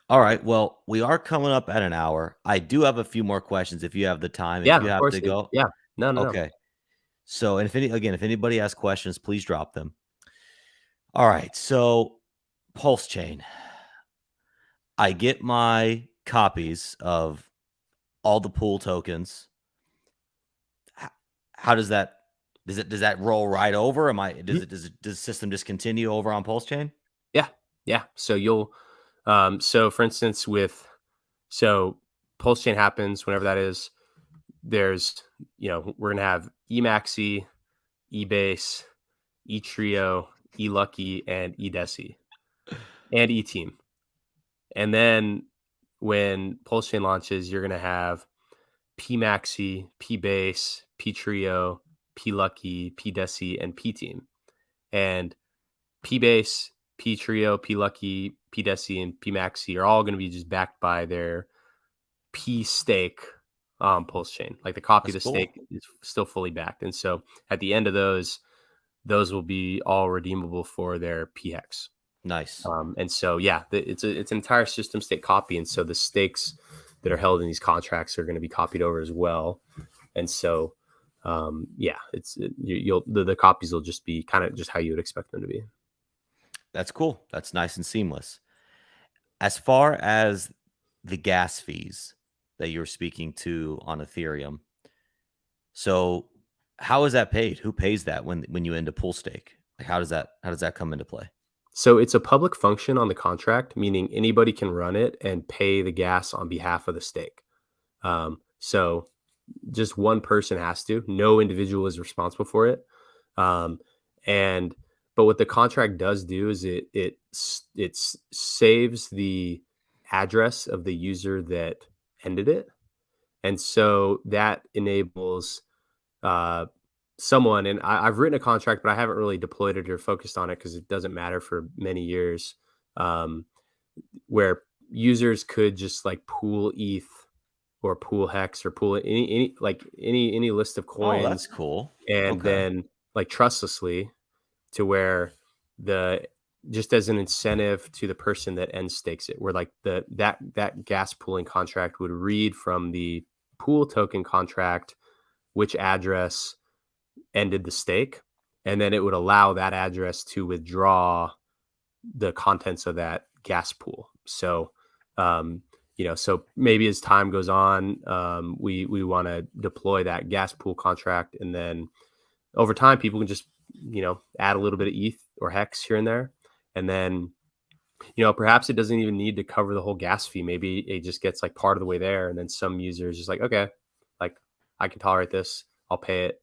All right. Well, we are coming up at an hour. I do have a few more questions if you have the time. Yeah, if you of have course. to go. Yeah. No. Okay. So, and if anybody has questions, please drop them. All right. So, PulseChain. I get my copies of all the pool tokens. How does that roll right over? Does the system just continue over on PulseChain? Yeah. So you'll so for instance PulseChain happens whenever that is. There's we're gonna have eMaxi, eBase, eTrio, eLucky, and eDeci, and eTeam. And then when PulseChain launches, you're gonna have pMaxi, pBase, pTrio, pLucky, pDeci, and pTeam. And pBase, pTrio, pLucky, pDeci, and pMaxi are all going to be just backed by their P stake PulseChain. Like the copy of the stake is still fully backed. And so at the end of those will be all redeemable for their PHEX. Nice. And so, yeah, it's an entire system state copy. And so the stakes that are held in these contracts are going to be copied over as well. And so, the copies will just be kind of just how you would expect them to be. That's cool. That's nice and seamless. As far as the gas fees that you're speaking to on Ethereum, so how is that paid? Who pays that when you end a pool stake? Like how does that come into play? So it's a public function on the contract, meaning anybody can run it and pay the gas on behalf of the stake. So just one person has to. No individual is responsible for it. But what the contract does do is it saves the address of the user that ended it, and so that enables someone, and I've written a contract, but I haven't really deployed it or focused on it because it doesn't matter for many years, where users could just like pool ETH or pool Hex or pool any list of Oh, that's coins, cool. and Okay. then like trustlessly to where the just as an incentive to the person that end stakes it, where like that gas pooling contract would read from the pool token contract which address ended the stake, and then it would allow that address to withdraw the contents of that gas pool. So so maybe as time goes on, we want to deploy that gas pool contract, and then over time people can just add a little bit of ETH or Hex here and there, and then perhaps it doesn't even need to cover the whole gas fee. Maybe it just gets like part of the way there, and then some users just like, okay, like I can tolerate this, I'll pay it.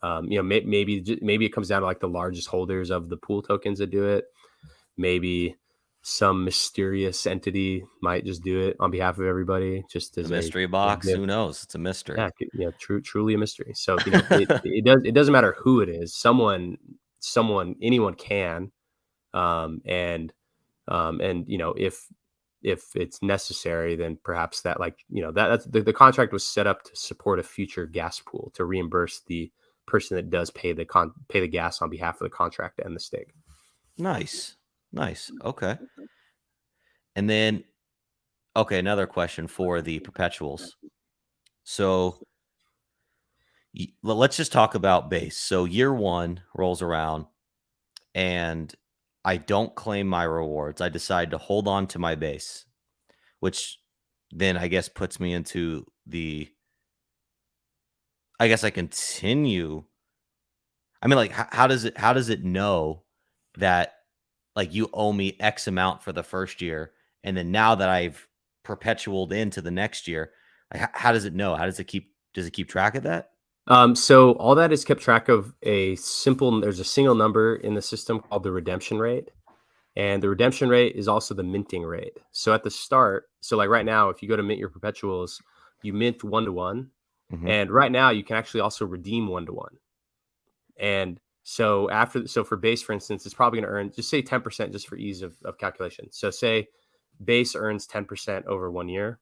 Maybe it comes down to like the largest holders of the pool tokens that do it. Maybe some mysterious entity might just do it on behalf of everybody, just The as mystery box. Who knows? It's a mystery. yeah, truly a mystery. So it doesn't matter who it is. Anyone can, and if it's necessary, then perhaps that that's the contract was set up to support a future gas pool to reimburse the person that does pay the gas on behalf of the contract and the stake. Nice. Okay. And then, okay, another question for the perpetuals. So let's just talk about base. So year one rolls around and I don't claim my rewards. I decide to hold on to my base, which then I guess puts me into I guess I continue. I mean, like, how does it know that like you owe me X amount for the first year, and then now that I've perpetualed into the next year, like, how does it know? Does it keep track of that? So all that is kept track of there's a single number in the system called the redemption rate. And the redemption rate is also the minting rate. So at the start, so like right now, if you go to mint your perpetuals, you mint 1-to-1. Mm-hmm. And right now you can actually also redeem 1-to-1. And so for base, for instance, it's probably going to earn, just say 10% just for ease of calculation. So say base earns 10% over 1 year.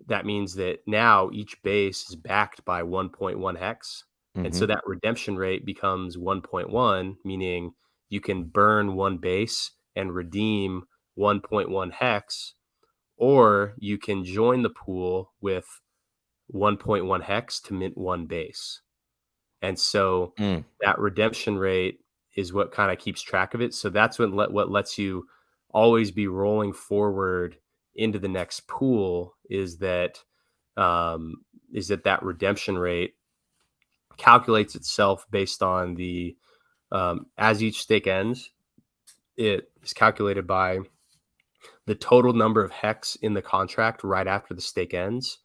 That means that now each base is backed by 1.1 Hex. Mm-hmm. And so that redemption rate becomes 1.1, meaning you can burn one base and redeem 1.1 Hex, or you can join the pool with 1.1 Hex to mint one base. And so that redemption rate is what kind of keeps track of it. So that's what lets you always be rolling forward into the next pool is that redemption rate calculates itself based on the as each stake ends, it is calculated by the total number of Hex in the contract right after the stake ends,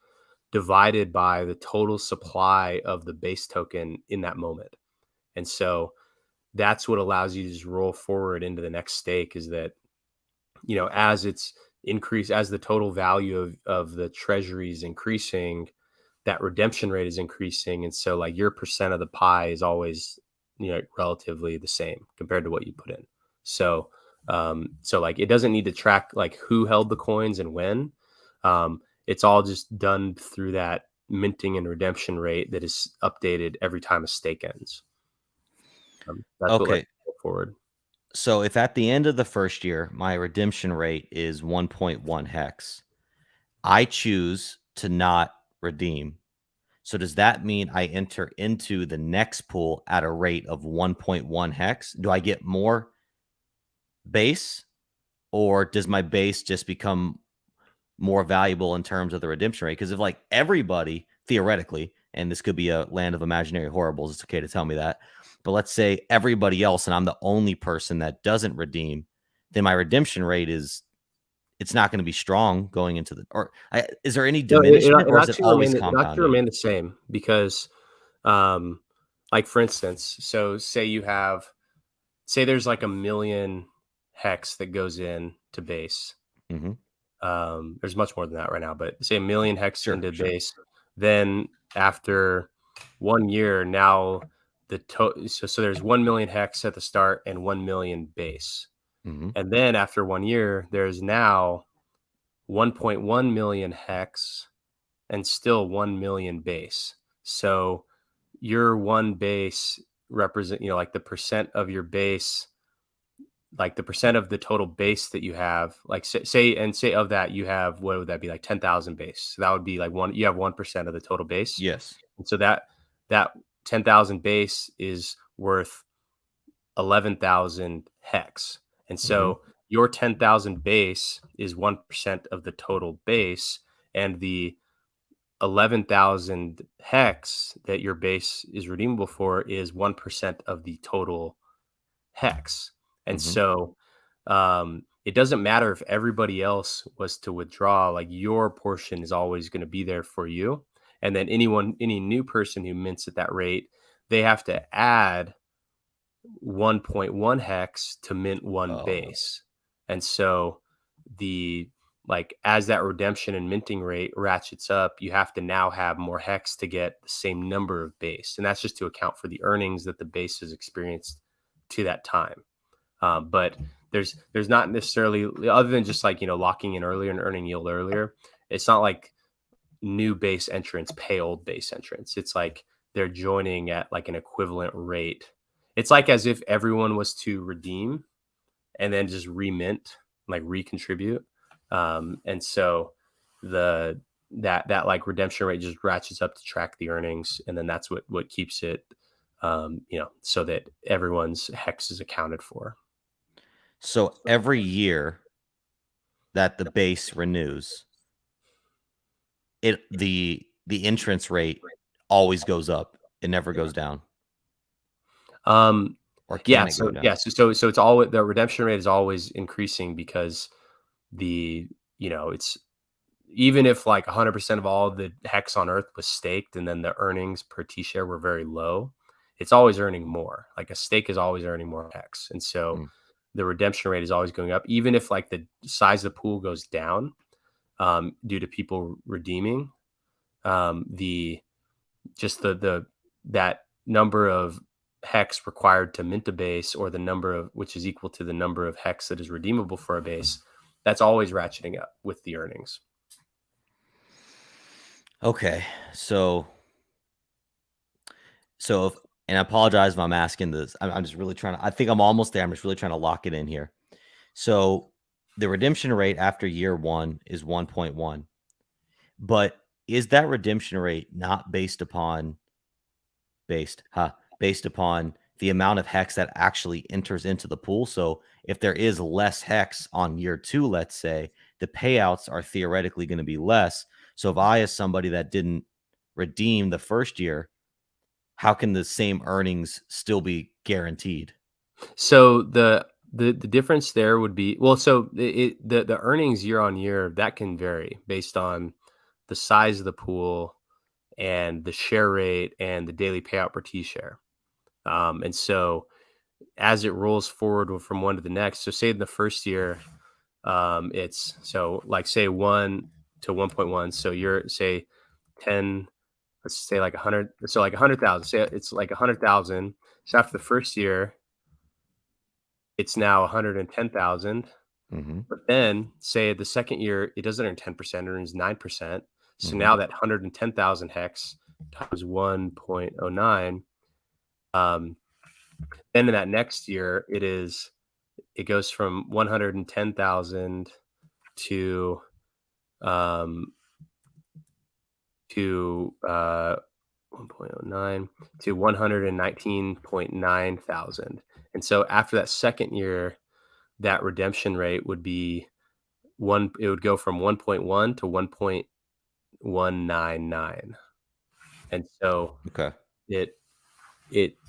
divided by the total supply of the base token in that moment. And so that's what allows you to just roll forward into the next stake, is that, as it's increase, as the total value of the treasury is increasing, that redemption rate is increasing. And so like your percent of the pie is always, relatively the same compared to what you put in. So like it doesn't need to track like who held the coins and when. It's all just done through that minting and redemption rate that is updated every time a stake ends. That's okay. What lets you go forward. So if at the end of the first year, my redemption rate is 1.1 Hex, I choose to not redeem. So does that mean I enter into the next pool at a rate of 1.1 Hex? Do I get more base, or does my base just become more valuable in terms of the redemption rate? Because if like everybody theoretically, and this could be a land of imaginary horribles, it's okay to tell me that, but let's say everybody else and I'm the only person that doesn't redeem, then my redemption rate it's not going to be strong going into is there any diminishment, or is it always compounding? It remain the same because, like for instance, so say there's like 1 million Hex that goes in to base. Mm-hmm. There's much more than that right now, but say 1 million Hex into Sure. base. Then after 1 year, now the so there's 1 million hex at the start and 1 million base. Mm-hmm. And then after 1 year, there's now 1.1 million hex and still 1 million base. So your one base represent, like the percent of your base, like the percent of the total base that you have, like say of that you have, what would that be, like 10,000 base? So that would be like you have 1% of the total base. Yes. And so that 10,000 base is worth 11,000 hex. And so your 10,000 base is 1% of the total base, and the 11,000 hex that your base is redeemable for is 1% of the total hex. And so it doesn't matter if everybody else was to withdraw, like your portion is always going to be there for you. And then any new person who mints at that rate, they have to add 1.1 hex to mint one base. And so as that redemption and minting rate ratchets up, you have to now have more hex to get the same number of base. And that's just to account for the earnings that the base has experienced to that time. But there's not necessarily, other than just locking in earlier and earning yield earlier, it's not like new base entrants pay old base entrants. It's like they're joining at like an equivalent rate. It's like as if everyone was to redeem and then just remint, like recontribute. And so that like redemption rate just ratchets up to track the earnings. And then that's what keeps it, so that everyone's hex is accounted for. So every year that the base renews, the entrance rate always goes up. It never goes down. Or can it go down? So it's always, the redemption rate is always increasing because it's, even if like 100% of all the hex on Earth was staked and then the earnings per T share were very low, it's always earning more. Like a stake is always earning more hex. And so the redemption rate is always going up, even if like the size of the pool goes down due to people redeeming. That number of hex required to mint a base, or the number of which is equal to the number of hex that is redeemable for a base, that's always ratcheting up with the earnings. Okay, so and I apologize if I'm asking this. I'm just really trying to, I think I'm almost there. I'm just really trying to lock it in here. So the redemption rate after year 1 is 1.1, but is that redemption rate not based upon the amount of hex that actually enters into the pool? So if there is less hex on year 2, let's say, the payouts are theoretically going to be less. So if I, as somebody that didn't redeem the first year, how can the same earnings still be guaranteed? So the difference there would be, well, so the earnings year on year, that can vary based on the size of the pool and the share rate and the daily payout per T share. And so as it rolls forward from one to the next, so say in the first year, it's so like say 1 to 1.1. So you're say 10, let's say like 100. So like 100,000, say it's like 100,000. So after the first year, it's now 110,000. But then say the second year, it doesn't earn 10%, it earns 9%. So now that 110,000 hex times 1.09, then in that next year, it goes from 110,000 to 1.09 to 119.9 thousand. And so after that second year, that redemption rate would be it would go from 1.1 to 1.199. And so it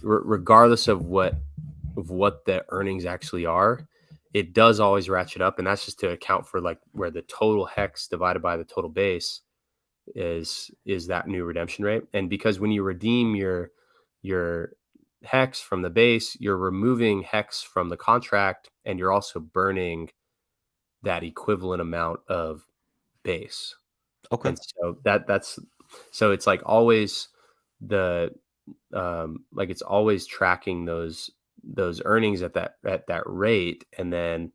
regardless of what the earnings actually are, it does always ratchet up. And that's just to account for like where the total hex divided by the total base is that new redemption rate. And because when you redeem your hex from the base, you're removing hex from the contract, and you're also burning that equivalent amount of base. Okay. And so so it's like always the like it's always tracking those earnings at that rate, and then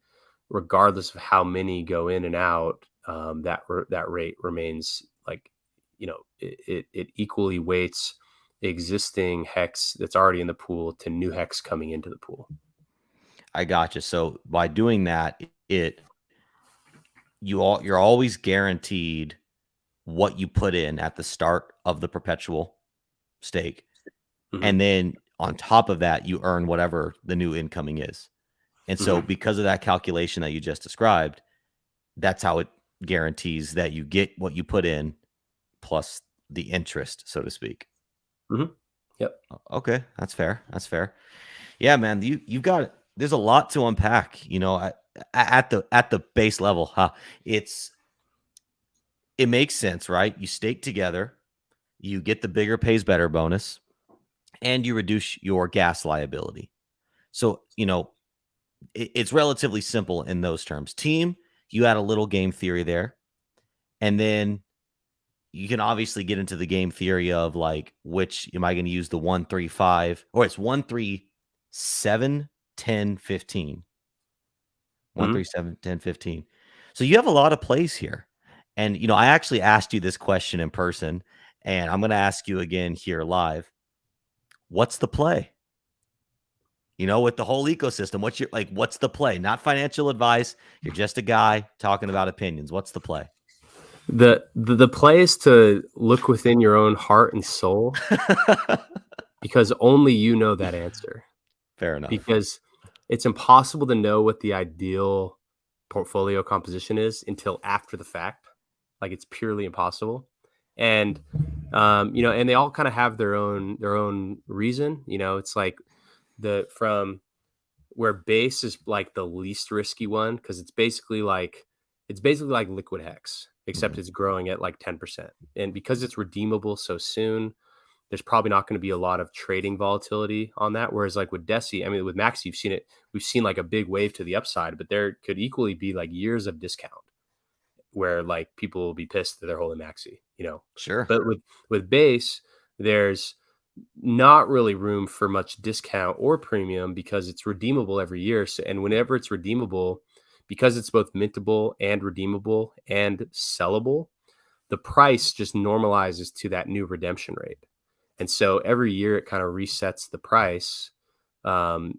regardless of how many go in and out, that rate remains like, it equally weights existing hex that's already in the pool to new hex coming into the pool. I gotcha. So by doing that, you're always guaranteed what you put in at the start of the perpetual stake. Mhm. And then on top of that, you earn whatever the new incoming is. And so because of that calculation that you just described, that's how it guarantees that you get what you put in plus the interest, so to speak. Yep. Okay, that's fair. That's fair. Yeah, man, you've got, there's a lot to unpack, at the base level, huh? It makes sense, right? You stake together, you get the bigger pays better bonus, and you reduce your gas liability. So, it's relatively simple in those terms. Team, you add a little game theory there. And then you can obviously get into the game theory of like, which am I going to use, the 1, 3, 5, or it's 1, 3, 7, 10, 15. 1, 3, 7, 10, 15. So you have a lot of plays here. And, I actually asked you this question in person, and I'm going to ask you again here live. What's the play? With the whole ecosystem, what's the play? Not financial advice. You're just a guy talking about opinions. What's the play? The play is to look within your own heart and soul, because only you know that answer. Fair enough. Because it's impossible to know what the ideal portfolio composition is until after the fact. Like, it's purely impossible. And and they all kind of have their own reason. It's like from where base is like the least risky one, because it's basically like liquid hex, except it's growing at like 10%. And because it's redeemable so soon, there's probably not going to be a lot of trading volatility on that. Whereas like with Deci, I mean, with Maxi, we've seen like a big wave to the upside, but there could equally be like years of discount where like people will be pissed that they're holding Maxi, Sure. But with base, there's not really room for much discount or premium because it's redeemable every year. So, and whenever it's redeemable, because it's both mintable and redeemable and sellable, the price just normalizes to that new redemption rate. And so every year it kind of resets the price. And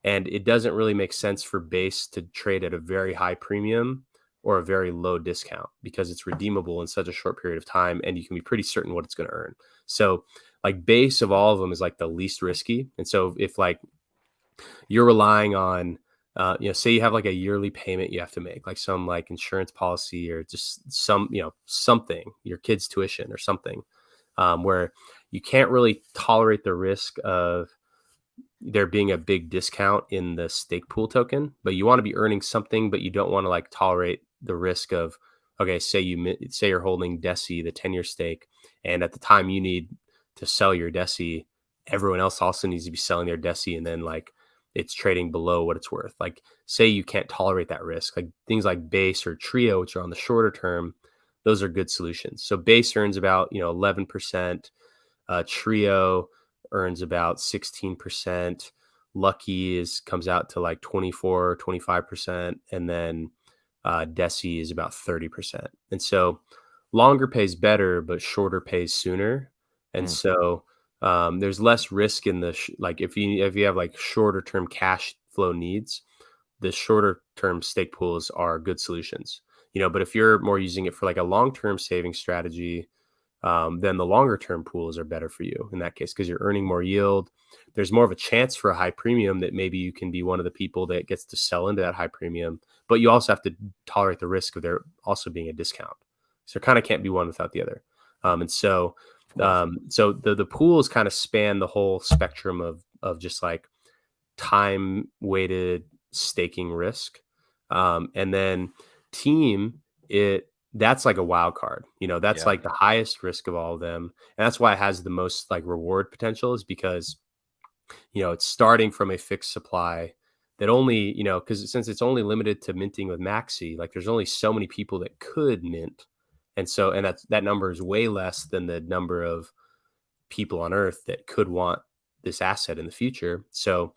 it doesn't really make sense for base to trade at a very high premium or a very low discount, because it's redeemable in such a short period of time and you can be pretty certain what it's going to earn. So like base of all of them is like the least risky. And so if like you're relying on, say you have like a yearly payment you have to make, like some like insurance policy or just some, something, your kid's tuition or something, where you can't really tolerate the risk of there being a big discount in the stake pool token, but you want to be earning something, but you don't want to like tolerate the risk of, okay, say you're holding Deci, the 10-year stake, and at the time you need to sell your Deci, everyone else also needs to be selling their Deci, and then like it's trading below what it's worth. Like, say you can't tolerate that risk, like things like base or trio, which are on the shorter term, those are good solutions. So base earns about 11%, trio earns about 16%, lucky comes out to like 24-25%, and then Deci is about 30%. And so longer pays better, but shorter pays sooner. And so there's less risk in the like if you have like shorter term cash flow needs, the shorter term stake pools are good solutions. But if you're more using it for like a long term saving strategy, then the longer term pools are better for you in that case, because you're earning more yield. There's more of a chance for a high premium that maybe you can be one of the people that gets to sell into that high premium, but you also have to tolerate the risk of there also being a discount. So it kind of can't be one without the other. So the pools kind of span the whole spectrum of just like time weighted staking risk. And then team, that's like a wild card, that's like the highest risk of all of them. And that's why it has the most like reward potential, is because, it's starting from a fixed supply that only, because since it's only limited to minting with Maxi, like there's only so many people that could mint. And that number is way less than the number of people on Earth that could want this asset in the future. So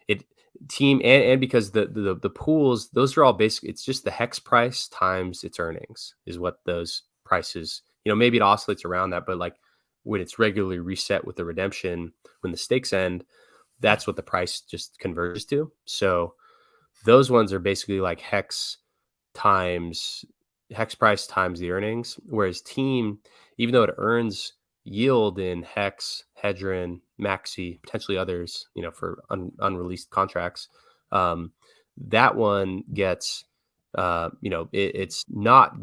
it team and because the pools, those are all basically, it's just the hex price times its earnings is what those prices, maybe it oscillates around that, but like when it's regularly reset with the redemption, when the stakes end, that's what the price just converges to. So those ones are basically like hex price times the earnings, whereas team, even though it earns yield in hex, Hedron, Maxi, potentially others, for unreleased contracts, that one gets, it's not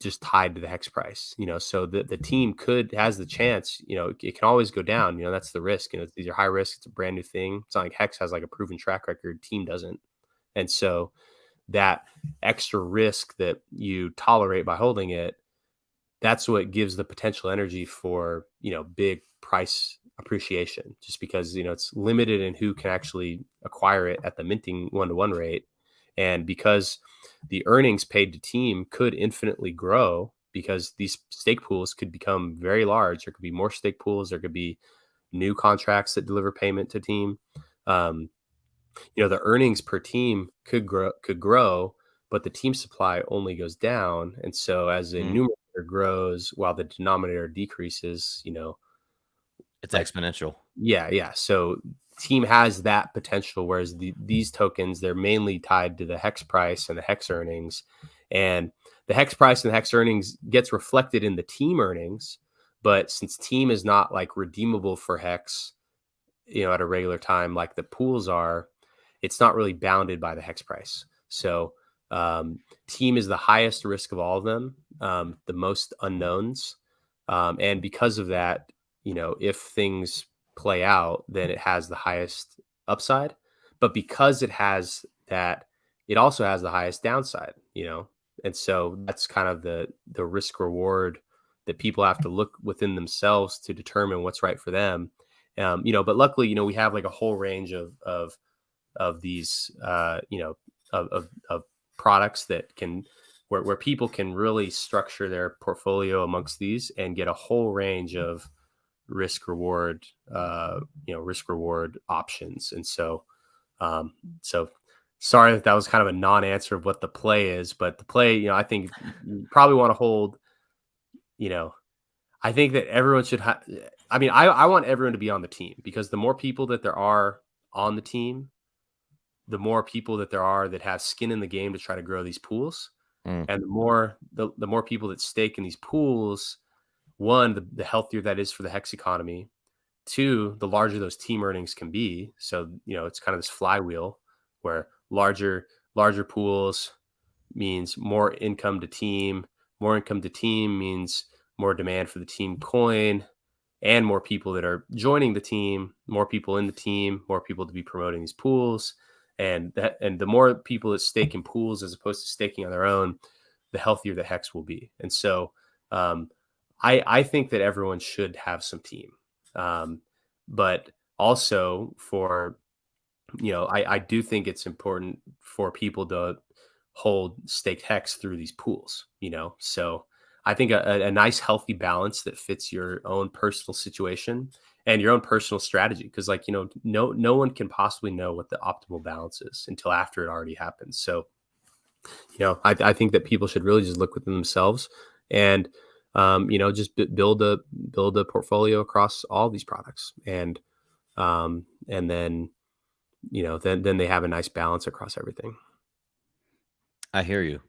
just tied to the hex price, so the team has the chance, it can always go down, that's the risk, these are high risk, it's a brand new thing. It's not like hex has like a proven track record, team doesn't. And so that extra risk that you tolerate by holding it, that's what gives the potential energy for, big price appreciation, just because, it's limited in who can actually acquire it at the minting 1-to-1 rate. And because the earnings paid to team could infinitely grow, because these stake pools could become very large. There could be more stake pools. There could be new contracts that deliver payment to team. The earnings per team could grow, but the team supply only goes down. And so as the numerator grows while the denominator decreases, it's like exponential. Yeah. So team has that potential, whereas these tokens, they're mainly tied to the hex price and the hex earnings. And the hex price and the hex earnings gets reflected in the team earnings. But since team is not like redeemable for hex, at a regular time like the pools are, it's not really bounded by the hex price. So team is the highest risk of all of them, the most unknowns. And because of that, if things play out, then it has the highest upside. But because it has that, it also has the highest downside, And so that's kind of the risk reward that people have to look within themselves to determine what's right for them. But luckily, we have like a whole range of these, of products that can, where people can really structure their portfolio amongst these and get a whole range of risk reward options. And so sorry that was kind of a non-answer of what the play is, but the play, I think you probably want to hold, I think that everyone should have, I want everyone to be on the team, because the more people that there are on the team, the more people that there are that have skin in the game to try to grow these pools. And the more people that stake in these pools, one, the healthier that is for the hex economy. Two, the larger those team earnings can be. So, it's kind of this flywheel where larger pools means more income to team. More income to team means more demand for the team coin, and more people that are joining the team, more people in the team, more people to be promoting these pools. And the more people that stake in pools as opposed to staking on their own, the healthier the hex will be. And so I think that everyone should have some team. But also for, I do think it's important for people to hold staked hex through these pools, so I think a nice healthy balance that fits your own personal situation and your own personal strategy. Because no one can possibly know what the optimal balance is until after it already happens. So, I think that people should really just look within themselves and, just build a portfolio across all these products. And then, then they have a nice balance across everything. I hear you.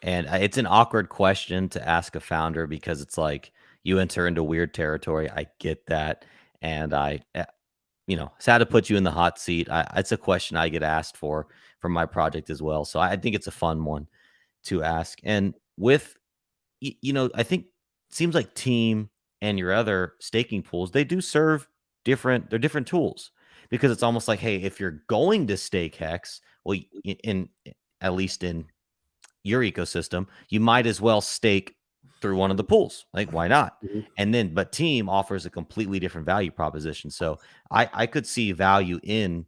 And it's an awkward question to ask a founder, because it's like you enter into weird territory. I get that. And sad to put you in the hot seat. It's a question I get asked from my project as well. So I think it's a fun one to ask. And with, I think it seems like team and your other staking pools, they do serve they're different tools, because it's almost like, hey, if you're going to stake hex, well, at least in your ecosystem, you might as well stake through one of the pools. Like, why not? But team offers a completely different value proposition. So I could see value in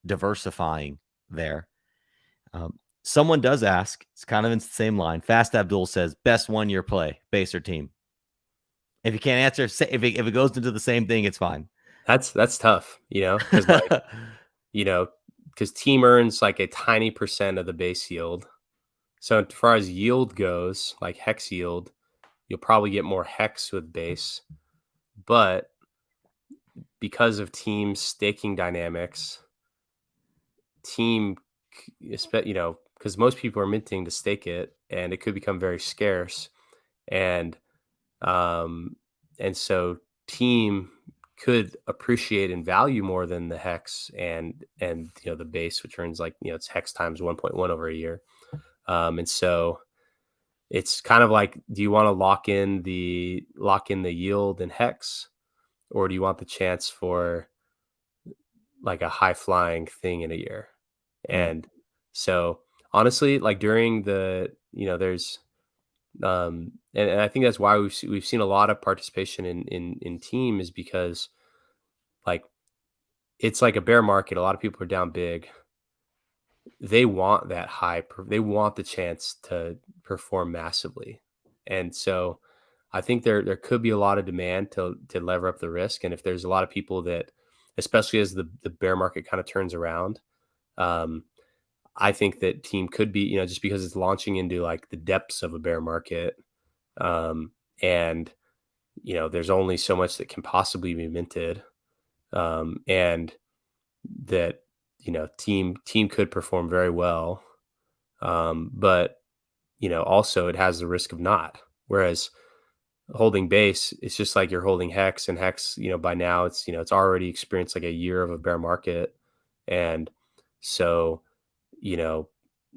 diversifying there. Someone does ask, it's kind of in the same line. Fast Abdul says, best 1 year play, base or team? If you can't answer, if it goes into the same thing, it's fine. That's tough, because like, because team earns like a tiny percent of the base yield. So as far as yield goes, like hex yield, you'll probably get more hex with base, but because of team staking dynamics, because most people are minting to stake it, and it could become very scarce, and so team could appreciate in value more than the hex and the base, which earns like it's hex times 1.1 over a year, and so it's kind of like, do you want to lock in the yield in hex, or do you want the chance for like a high flying thing in a year? And so honestly, like during the there's and I think that's why we've seen a lot of participation in team, is because like it's like a bear market. A lot of people are down big. They want that they want the chance to perform massively. And so I think there could be a lot of demand to lever up the risk. And if there's a lot of people that, especially as the bear market kind of turns around, I think that team could be, just because it's launching into like the depths of a bear market. And, there's only so much that can possibly be minted. And that, team could perform very well. But, also it has the risk of not. Whereas holding base, it's just like you're holding hex, and hex, by now it's, it's already experienced like a year of a bear market. And so,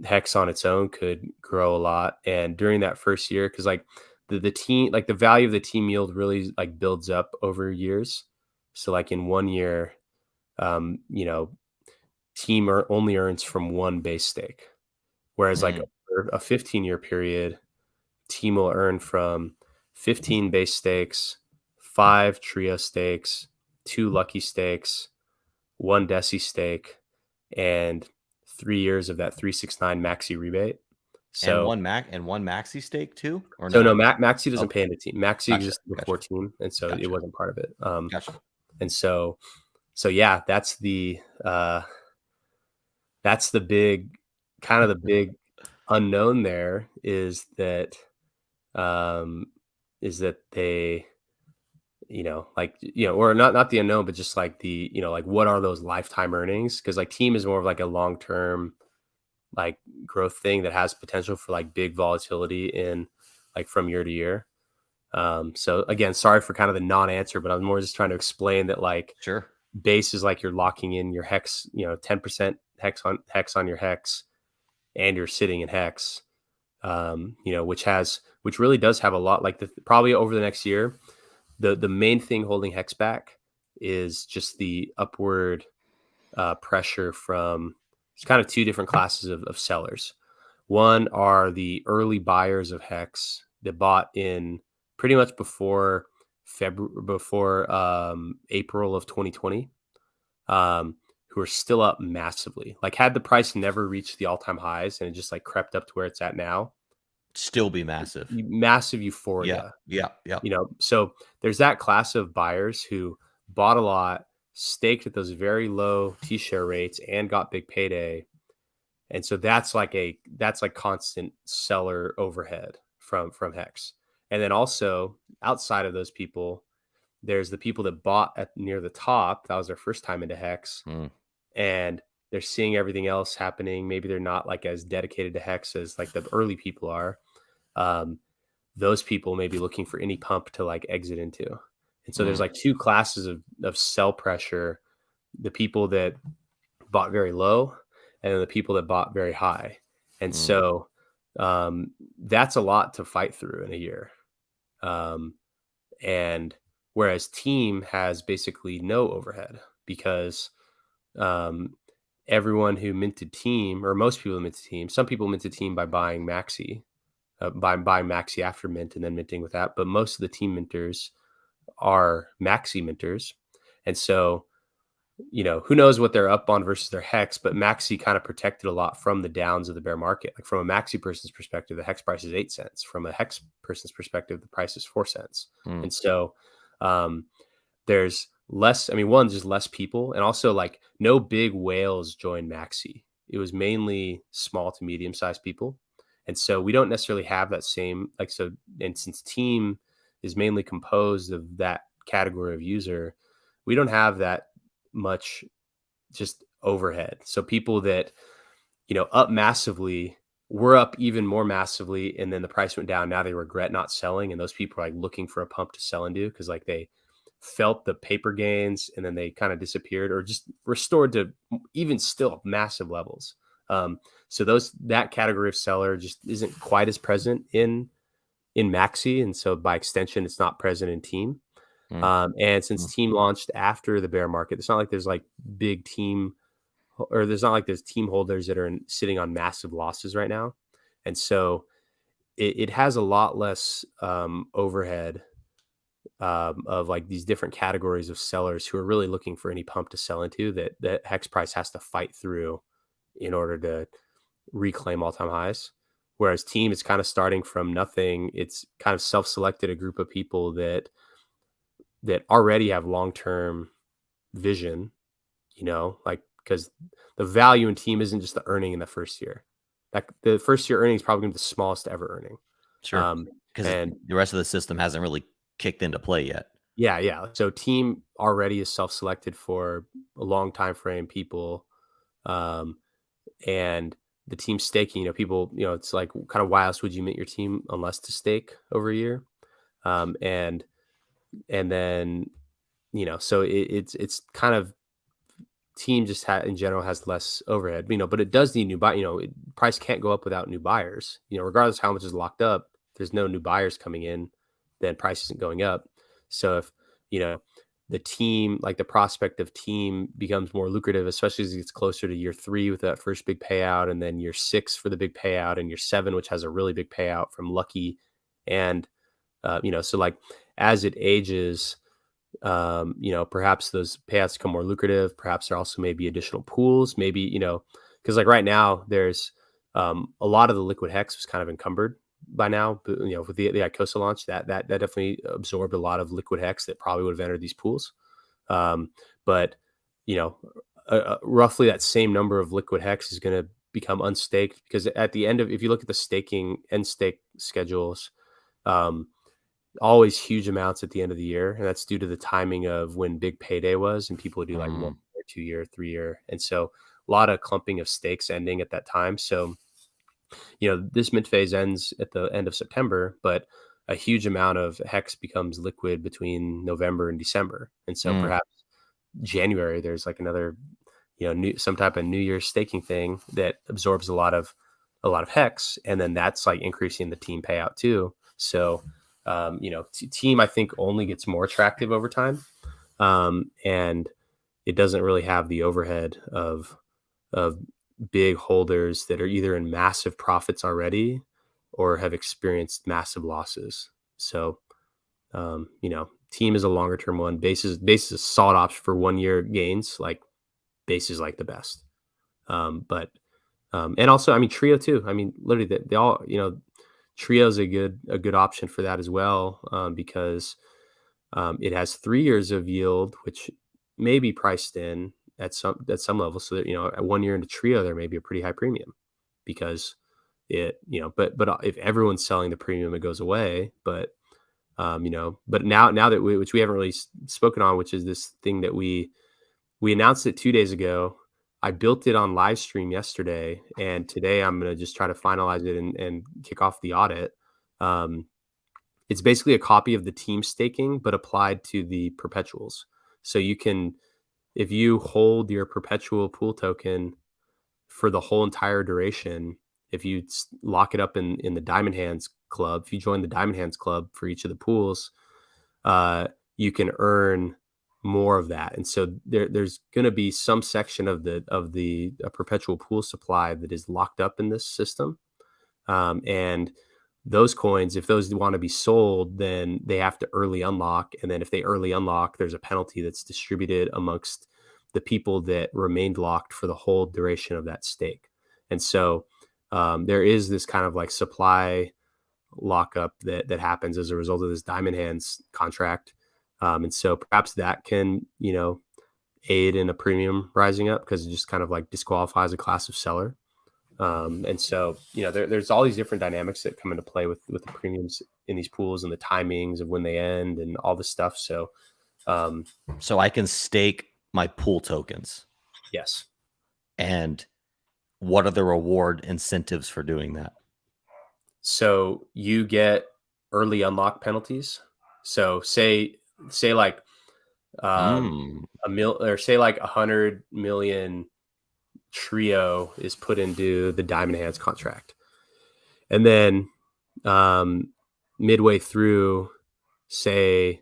hex on its own could grow a lot. And during that first year, because like the team, like the value of the team yield really like builds up over years. So like in 1 year, team only earns from one base stake, whereas like over a 15-year period, team will earn from 15 base stakes, 5 trio stakes, 2 lucky stakes, 1 deci stake, and 3 years of that 369 maxi rebate. So one maxi stake too, or so no? no, Maxi doesn't pay into team. Maxi existed before Gotcha. team, and so it wasn't part of it. Gotcha. And so yeah, that's the big kind of the big unknown there, is that they, or not the unknown, but just like the, like what are those lifetime earnings? Because like team is more of like a long-term like growth thing that has potential for like big volatility in like from year to year. So again, sorry for kind of the non-answer, but I'm more just trying to explain that like Sure. base is like you're locking in your hex, 10% hex on your hex, and you're sitting in hex, which really does have a lot, like probably over the next year, the main thing holding hex back is just the upward pressure from, it's kind of 2 different classes of sellers. One are the early buyers of hex that bought in pretty much before April of 2020, who are still up massively. Like had the price never reached the all-time highs and it just like crept up to where it's at now, Still be massive euphoria. Yeah. So there's that class of buyers who bought a lot, staked at those very low T-share rates, and got big payday. And so that's like constant seller overhead from hex. And then also outside of those people, there's the people that bought at near the top. That was their first time into hex. And they're seeing everything else happening. Maybe they're not like as dedicated to hex as like the early people are. Those people may be looking for any pump to like exit into. And so there's like 2 classes of sell pressure: the people that bought very low, and then the people that bought very high. And so that's a lot to fight through in a year. And whereas team has basically no overhead, because everyone who minted team, or most people minted team, some people minted team by buying maxi, buying maxi after mint and then minting with that. But most of the team minters are maxi minters. And so who knows what they're up on versus their hex, but Maxi kind of protected a lot from the downs of the bear market. Like from a Maxi person's perspective, the hex price is 8 cents. From a hex person's perspective, the price is 4 cents. And so there's less, one, just less people, and also like no big whales joined Maxi. It was mainly small to medium sized people. And so we don't necessarily have that same, and since team is mainly composed of that category of user, we don't have that much just overhead. So people that, up massively were up even more massively, and then the price went down. Now they regret not selling. And those people are like looking for a pump to sell into because like they felt the paper gains and then they kind of disappeared or just restored to even still massive levels. So that category of seller just isn't quite as present in Maxi. And so by extension, it's not present in team. And since team launched after the bear market, it's not like there's like big team, or there's not like there's team holders that are sitting on massive losses right now. And so it has a lot less overhead of like these different categories of sellers who are really looking for any pump to sell into that hex price has to fight through in order to reclaim all-time highs. Whereas team is kind of starting from nothing. It's kind of self-selected a group of people that already have long-term vision, because the value in team isn't just the earning in the first year. Like the first year earning is probably going to be the smallest ever earning. Sure. Because the rest of the system hasn't really kicked into play yet. Yeah. So team already is self-selected for a long time frame people. And the team staking, people, it's like kind of why else would you mint your team unless to stake over a year? And then, so it's kind of team just in general has less overhead, but it does need new buy. Price can't go up without new buyers, regardless of how much is locked up, there's no new buyers coming in, then price isn't going up. So if, the team, like the prospect of team becomes more lucrative, especially as it gets closer to year 3 with that first big payout, and then year 6 for the big payout, and year 7, which has a really big payout from Lucky. And, so like as it ages, perhaps those payouts become more lucrative. Perhaps there also may be additional pools, maybe, because like right now there's a lot of the liquid hex was kind of encumbered by now, but, with the Icosa launch, that definitely absorbed a lot of liquid hex that probably would have entered these pools. But, roughly that same number of liquid hex is going to become unstaked, because at the end of, if you look at the staking end stake schedules, always huge amounts at the end of the year. And that's due to the timing of when big payday was, and people would do like 1 year, 2 year, 3 year. And so a lot of clumping of stakes ending at that time. So, this mint phase ends at the end of September, but a huge amount of hex becomes liquid between November and December. And so perhaps January, there's like another, some type of New Year's staking thing that absorbs a lot of hex. And then that's like increasing the team payout too. So, team, I think, only gets more attractive over time. And it doesn't really have the overhead of big holders that are either in massive profits already or have experienced massive losses. So, team is a longer term one. Base is a solid option for 1 year gains. Like base is like the best. And also, Trio too. Literally they all, Trio is a good option for that as well, because it has 3 years of yield, which may be priced in at some level. So that, at 1 year into Trio, there may be a pretty high premium because it, but if everyone's selling the premium, it goes away. But but now that which we haven't really spoken on, which is this thing that we announced it 2 days ago. I built it on live stream yesterday, and today I'm going to just try to finalize it and kick off the audit. It's basically a copy of the team staking, but applied to the perpetuals. So you can, if you hold your perpetual pool token for the whole entire duration, if you lock it up in the Diamond Hands Club, if you join the Diamond Hands Club for each of the pools, you can earn more of that. And so there's going to be some section of the perpetual pool supply that is locked up in this system. And those coins, if those want to be sold, then they have to early unlock. And then if they early unlock, there's a penalty that's distributed amongst the people that remained locked for the whole duration of that stake. And so there is this kind of like supply lockup that happens as a result of this diamond hands contract. And so perhaps that can, aid in a premium rising up, because it just kind of like disqualifies a class of seller. And so, there's all these different dynamics that come into play with the premiums in these pools, and the timings of when they end and all this stuff. So, so I can stake my pool tokens. yes. And what are the reward incentives for doing that? So you get early unlock penalties. So say like a or say like 100 million trio is put into the diamond hands contract, and then midway through, say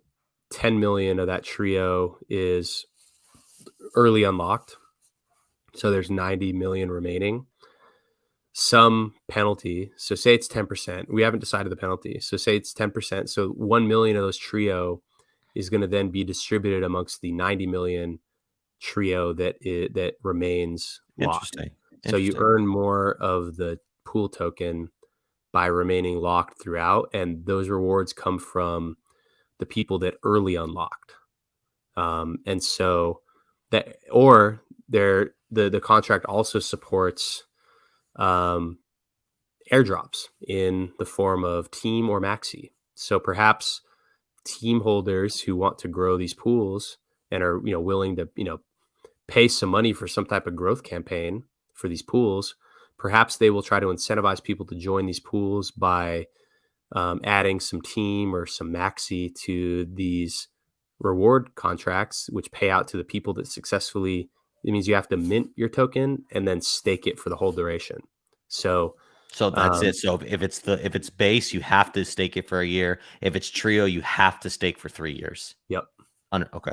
10 million of that trio is early unlocked, so there's 90 million remaining. Some penalty, so say it's 10%. We haven't decided the penalty, so say it's 10%. So 1 million of those trio is going to then be distributed amongst the 90 million trio that remains locked. So you earn more of the pool token by remaining locked throughout, and those rewards come from the people that early unlocked. And so that, or the contract also supports airdrops in the form of team or maxi. So perhaps team holders who want to grow these pools and are willing to pay some money for some type of growth campaign for these pools, perhaps they will try to incentivize people to join these pools by adding some team or some maxi to these reward contracts, which pay out to the people that successfully. It means you have to mint your token and then stake it for the whole duration. So that's it. So if it's base, you have to stake it for a year. If it's trio, you have to stake for 3 years. Yep. Okay.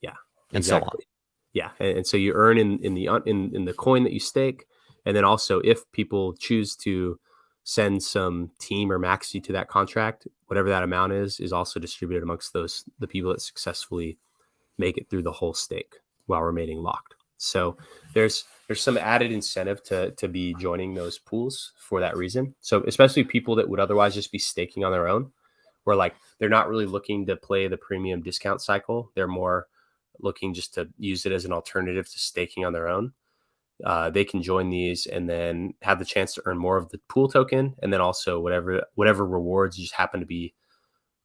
Yeah. And exactly. So on. Yeah, and so you earn in the coin that you stake, and then also if people choose to send some team or maxi to that contract, whatever that amount is also distributed amongst the people that successfully make it through the whole stake while remaining locked. So there's some added incentive to be joining those pools for that reason. So especially people that would otherwise just be staking on their own, where like they're not really looking to play the premium discount cycle. They're more looking just to use it as an alternative to staking on their own. They can join these and then have the chance to earn more of the pool token, and then also whatever rewards just happen to be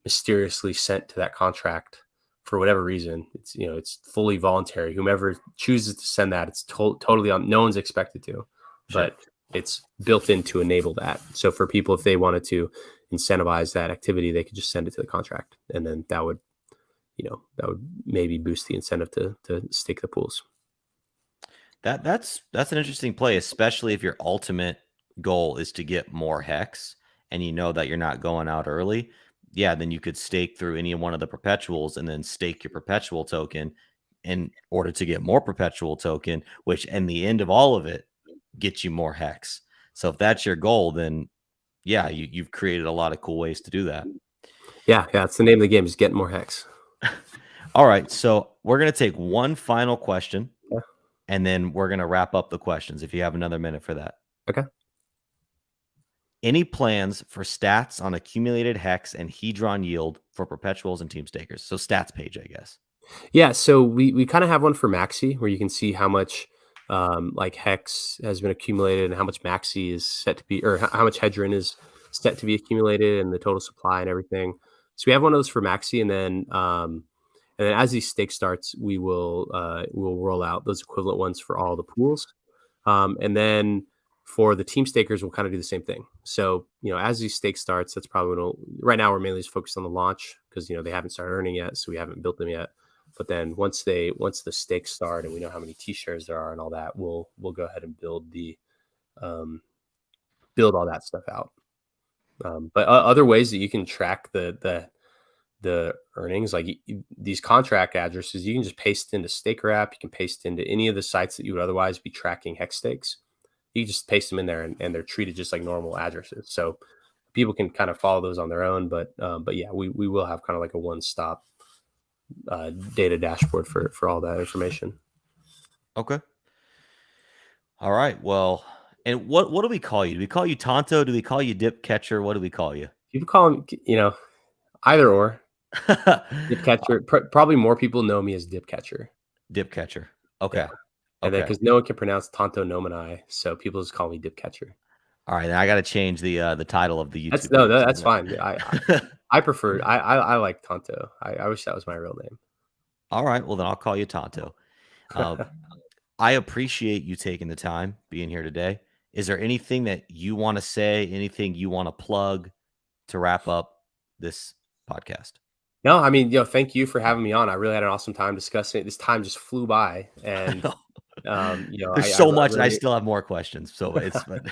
mysteriously sent to that contract for whatever reason. It's it's fully voluntary. Whomever chooses to send that, it's totally on. No one's expected to, but it's built in to enable that. So for people, if they wanted to incentivize that activity, they could just send it to the contract, and then that would maybe boost the incentive to stake the pools. That's an interesting play, especially if your ultimate goal is to get more hex and you know that you're not going out early. Yeah, then you could stake through any one of the perpetuals and then stake your perpetual token in order to get more perpetual token, which in the end of all of it gets you more hex. So if that's your goal, then yeah, you've created a lot of cool ways to do that. Yeah, it's the name of the game, is getting more hex. All right, so we're going to take one final question, and then we're going to wrap up the questions if you have another minute for that. Okay. Any plans for stats on accumulated hex and Hedron yield for perpetuals and team stakers? So stats page, I guess. Yeah, so we kind of have one for maxi where you can see how much like hex has been accumulated and how much maxi is set to be, or how much Hedron is set to be accumulated, and the total supply and everything. So we have one of those for maxi, and then as these stake starts, we'll roll out those equivalent ones for all the pools, and then for the team stakers, we'll kind of do the same thing. So as these stake starts, that's probably right now we're mainly just focused on the launch because they haven't started earning yet, so we haven't built them yet. But then once the stakes start and we know how many T-shares there are and all that, we'll go ahead and build all that stuff out. But other ways that you can track the earnings, like these contract addresses, you can just paste into Staker app. You can paste into any of the sites that you would otherwise be tracking hex stakes. You just paste them in there, and they're treated just like normal addresses. So people can kind of follow those on their own. But yeah, we will have kind of like a one-stop data dashboard for all that information. Okay. All right. Well, and what do we call you? Do we call you Tonto? Do we call you Dip Catcher? What do we call you? People call him, either or. Dip catcher. Probably more people know me as dip catcher. Dip Catcher. Yeah. Okay. And then Okay. because no one can pronounce Tanto Nomini, so people just call me dip catcher. All right. Then I got to change the title of the That's YouTube no, page. that's fine. I prefer. I like Tonto. I wish that was my real name. All right. Well, then I'll call you Tonto. Uh, I appreciate you taking the time being here today. Is there anything that you want to say? Anything you want to plug to wrap up this podcast? No, I mean, thank you for having me on. I really had an awesome time discussing it. This time just flew by, and There's I so much, and I really, still have more questions. So it's, but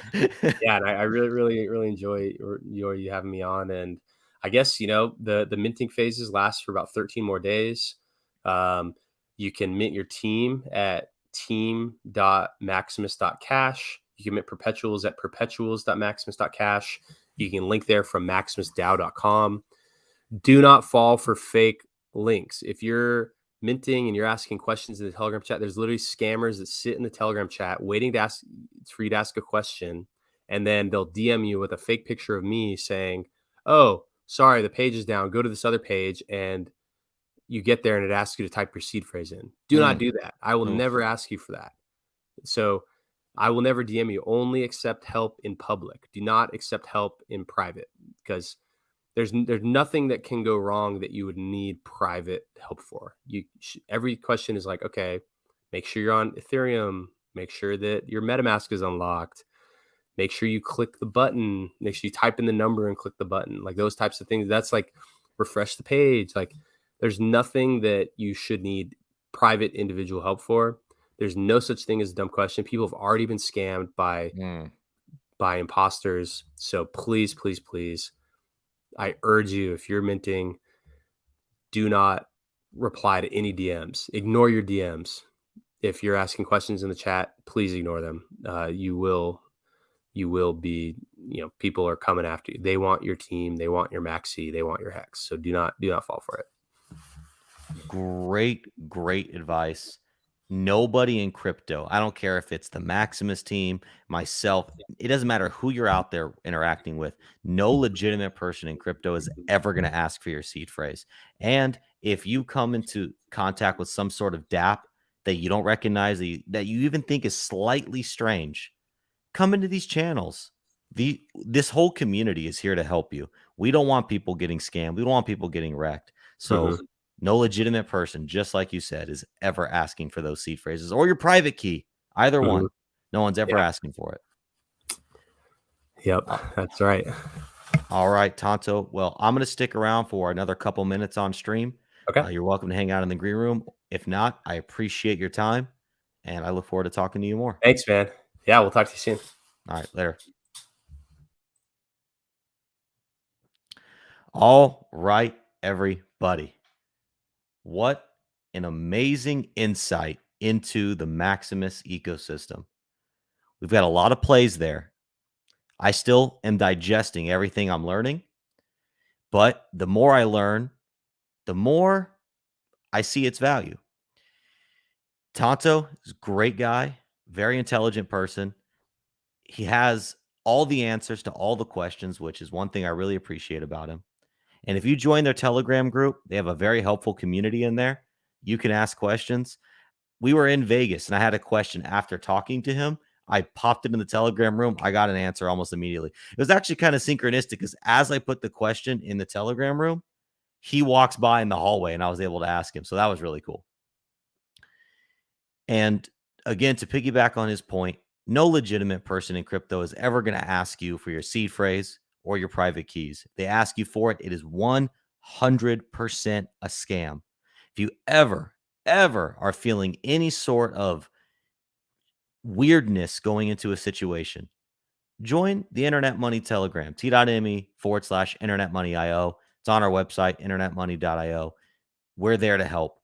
yeah, and I really, really, really enjoy you having me on. And I guess the minting phases last for about 13 more days. You can mint your team at team.maximus.cash. You can mint perpetuals at perpetuals.maximus.cash. You can link there from maximusdao.com. Do not fall for fake links. If you're minting and you're asking questions in the Telegram chat, there's literally scammers that sit in the Telegram chat waiting for you to ask a question. And then they'll DM you with a fake picture of me saying, "Oh, sorry, the page is down. Go to this other page." And you get there and it asks you to type your seed phrase in. Do not do that. I will never ask you for that. So I will never DM you. Only accept help in public. Do not accept help in private, because there's nothing that can go wrong that you would need private help for. Every question is like, okay, make sure you're on Ethereum. Make sure that your MetaMask is unlocked. Make sure you click the button. Make sure you type in the number and click the button. Like those types of things. That's like refresh the page. Like there's nothing that you should need private individual help for. There's no such thing as a dumb question. People have already been scammed by imposters. So please, please, please, I urge you, if you're minting, do not reply to any DMs. Ignore your DMs. If you're asking questions in the chat, please ignore them. You will be, people are coming after you. They want your team. They want your maxi. They want your hex. So do not fall for it. Great advice. Nobody in crypto, I don't care if it's the Maximus team, myself, it doesn't matter who you're out there interacting with. No legitimate person in crypto is ever going to ask for your seed phrase. And if you come into contact with some sort of DApp that you don't recognize, that you even think is slightly strange, come into these channels. This whole community is here to help you. We don't want people getting scammed. We don't want people getting wrecked. So no legitimate person, just like you said, is ever asking for those seed phrases or your private key. Either one. No one's ever asking for it. Yep, that's right. All right, Tonto. Well, I'm going to stick around for another couple minutes on stream. Okay. You're welcome to hang out in the green room. If not, I appreciate your time, and I look forward to talking to you more. Thanks, man. Yeah, we'll talk to you soon. All right, later. All right, everybody. What an amazing insight into the Maximus ecosystem. We've got a lot of plays there. I still am digesting everything I'm learning, but the more I learn, the more I see its value. Tonto is a great guy, very intelligent person. He has all the answers to all the questions, which is one thing I really appreciate about him. And if you join their Telegram group, they have a very helpful community in there. You can ask questions. We were in Vegas and I had a question after talking to him. I popped it in the Telegram room. I got an answer almost immediately. It was actually kind of synchronistic because as I put the question in the Telegram room, he walks by in the hallway and I was able to ask him. So that was really cool. And again, to piggyback on his point, no legitimate person in crypto is ever going to ask you for your seed phrase or your private keys. If they ask you for it, it is 100% a scam. If you ever are feeling any sort of weirdness going into a situation, join the Internet Money Telegram, t.me/internetmoney.io. It's on our website, internetmoney.io. We're there to help.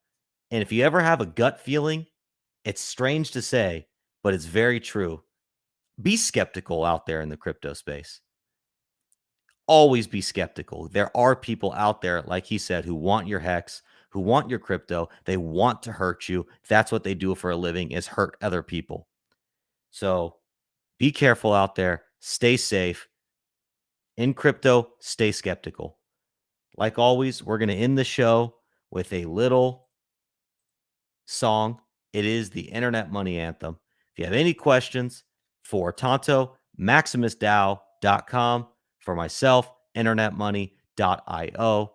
And if you ever have a gut feeling, it's strange to say, but it's very true. Be skeptical out there in the crypto space. Always be skeptical. There are people out there, like he said, who want your hex, who want your crypto. They want to hurt you. That's what they do for a living, is hurt other people. So be careful out there. Stay safe. In crypto, stay skeptical. Like always, we're going to end the show with a little song. It is the Internet Money Anthem. If you have any questions for Tanto, MaximusDAO.com. For myself, InternetMoney.io.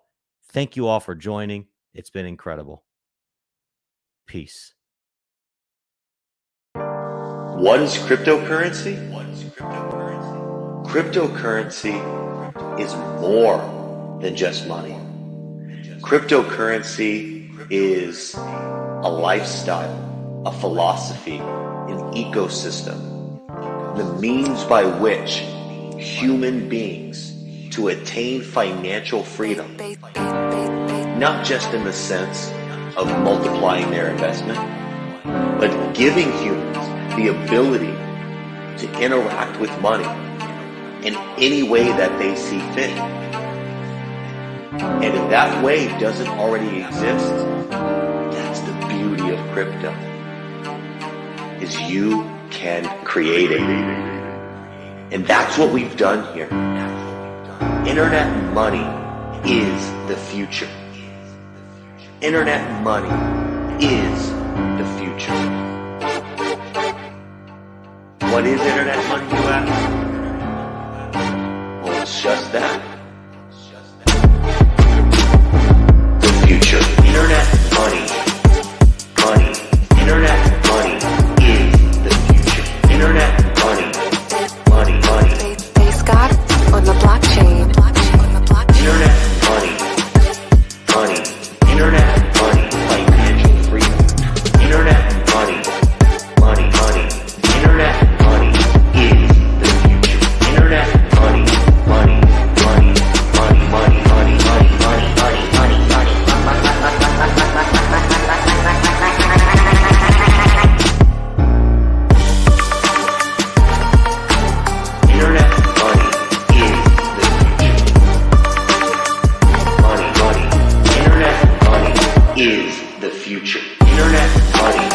Thank you all for joining. It's been incredible. Peace. What is cryptocurrency? Cryptocurrency is more than just money. Cryptocurrency is a lifestyle, a philosophy, an ecosystem, the means by which human beings to attain financial freedom, not just in the sense of multiplying their investment, but giving humans the ability to interact with money in any way that they see fit. And if that way doesn't already exist, that's the beauty of crypto, is you can create it. And that's what we've done here. Internet money is the future. Internet money is the future. What is internet money, you ask? Well, it's just that. The future. Internet money. Internet money is the future. Internet money. Base God on the blockchain. Internet money. Internet money. Financial freedom. Internet money. Internet money is the future. Internet money. Internet money is the future. Internet money.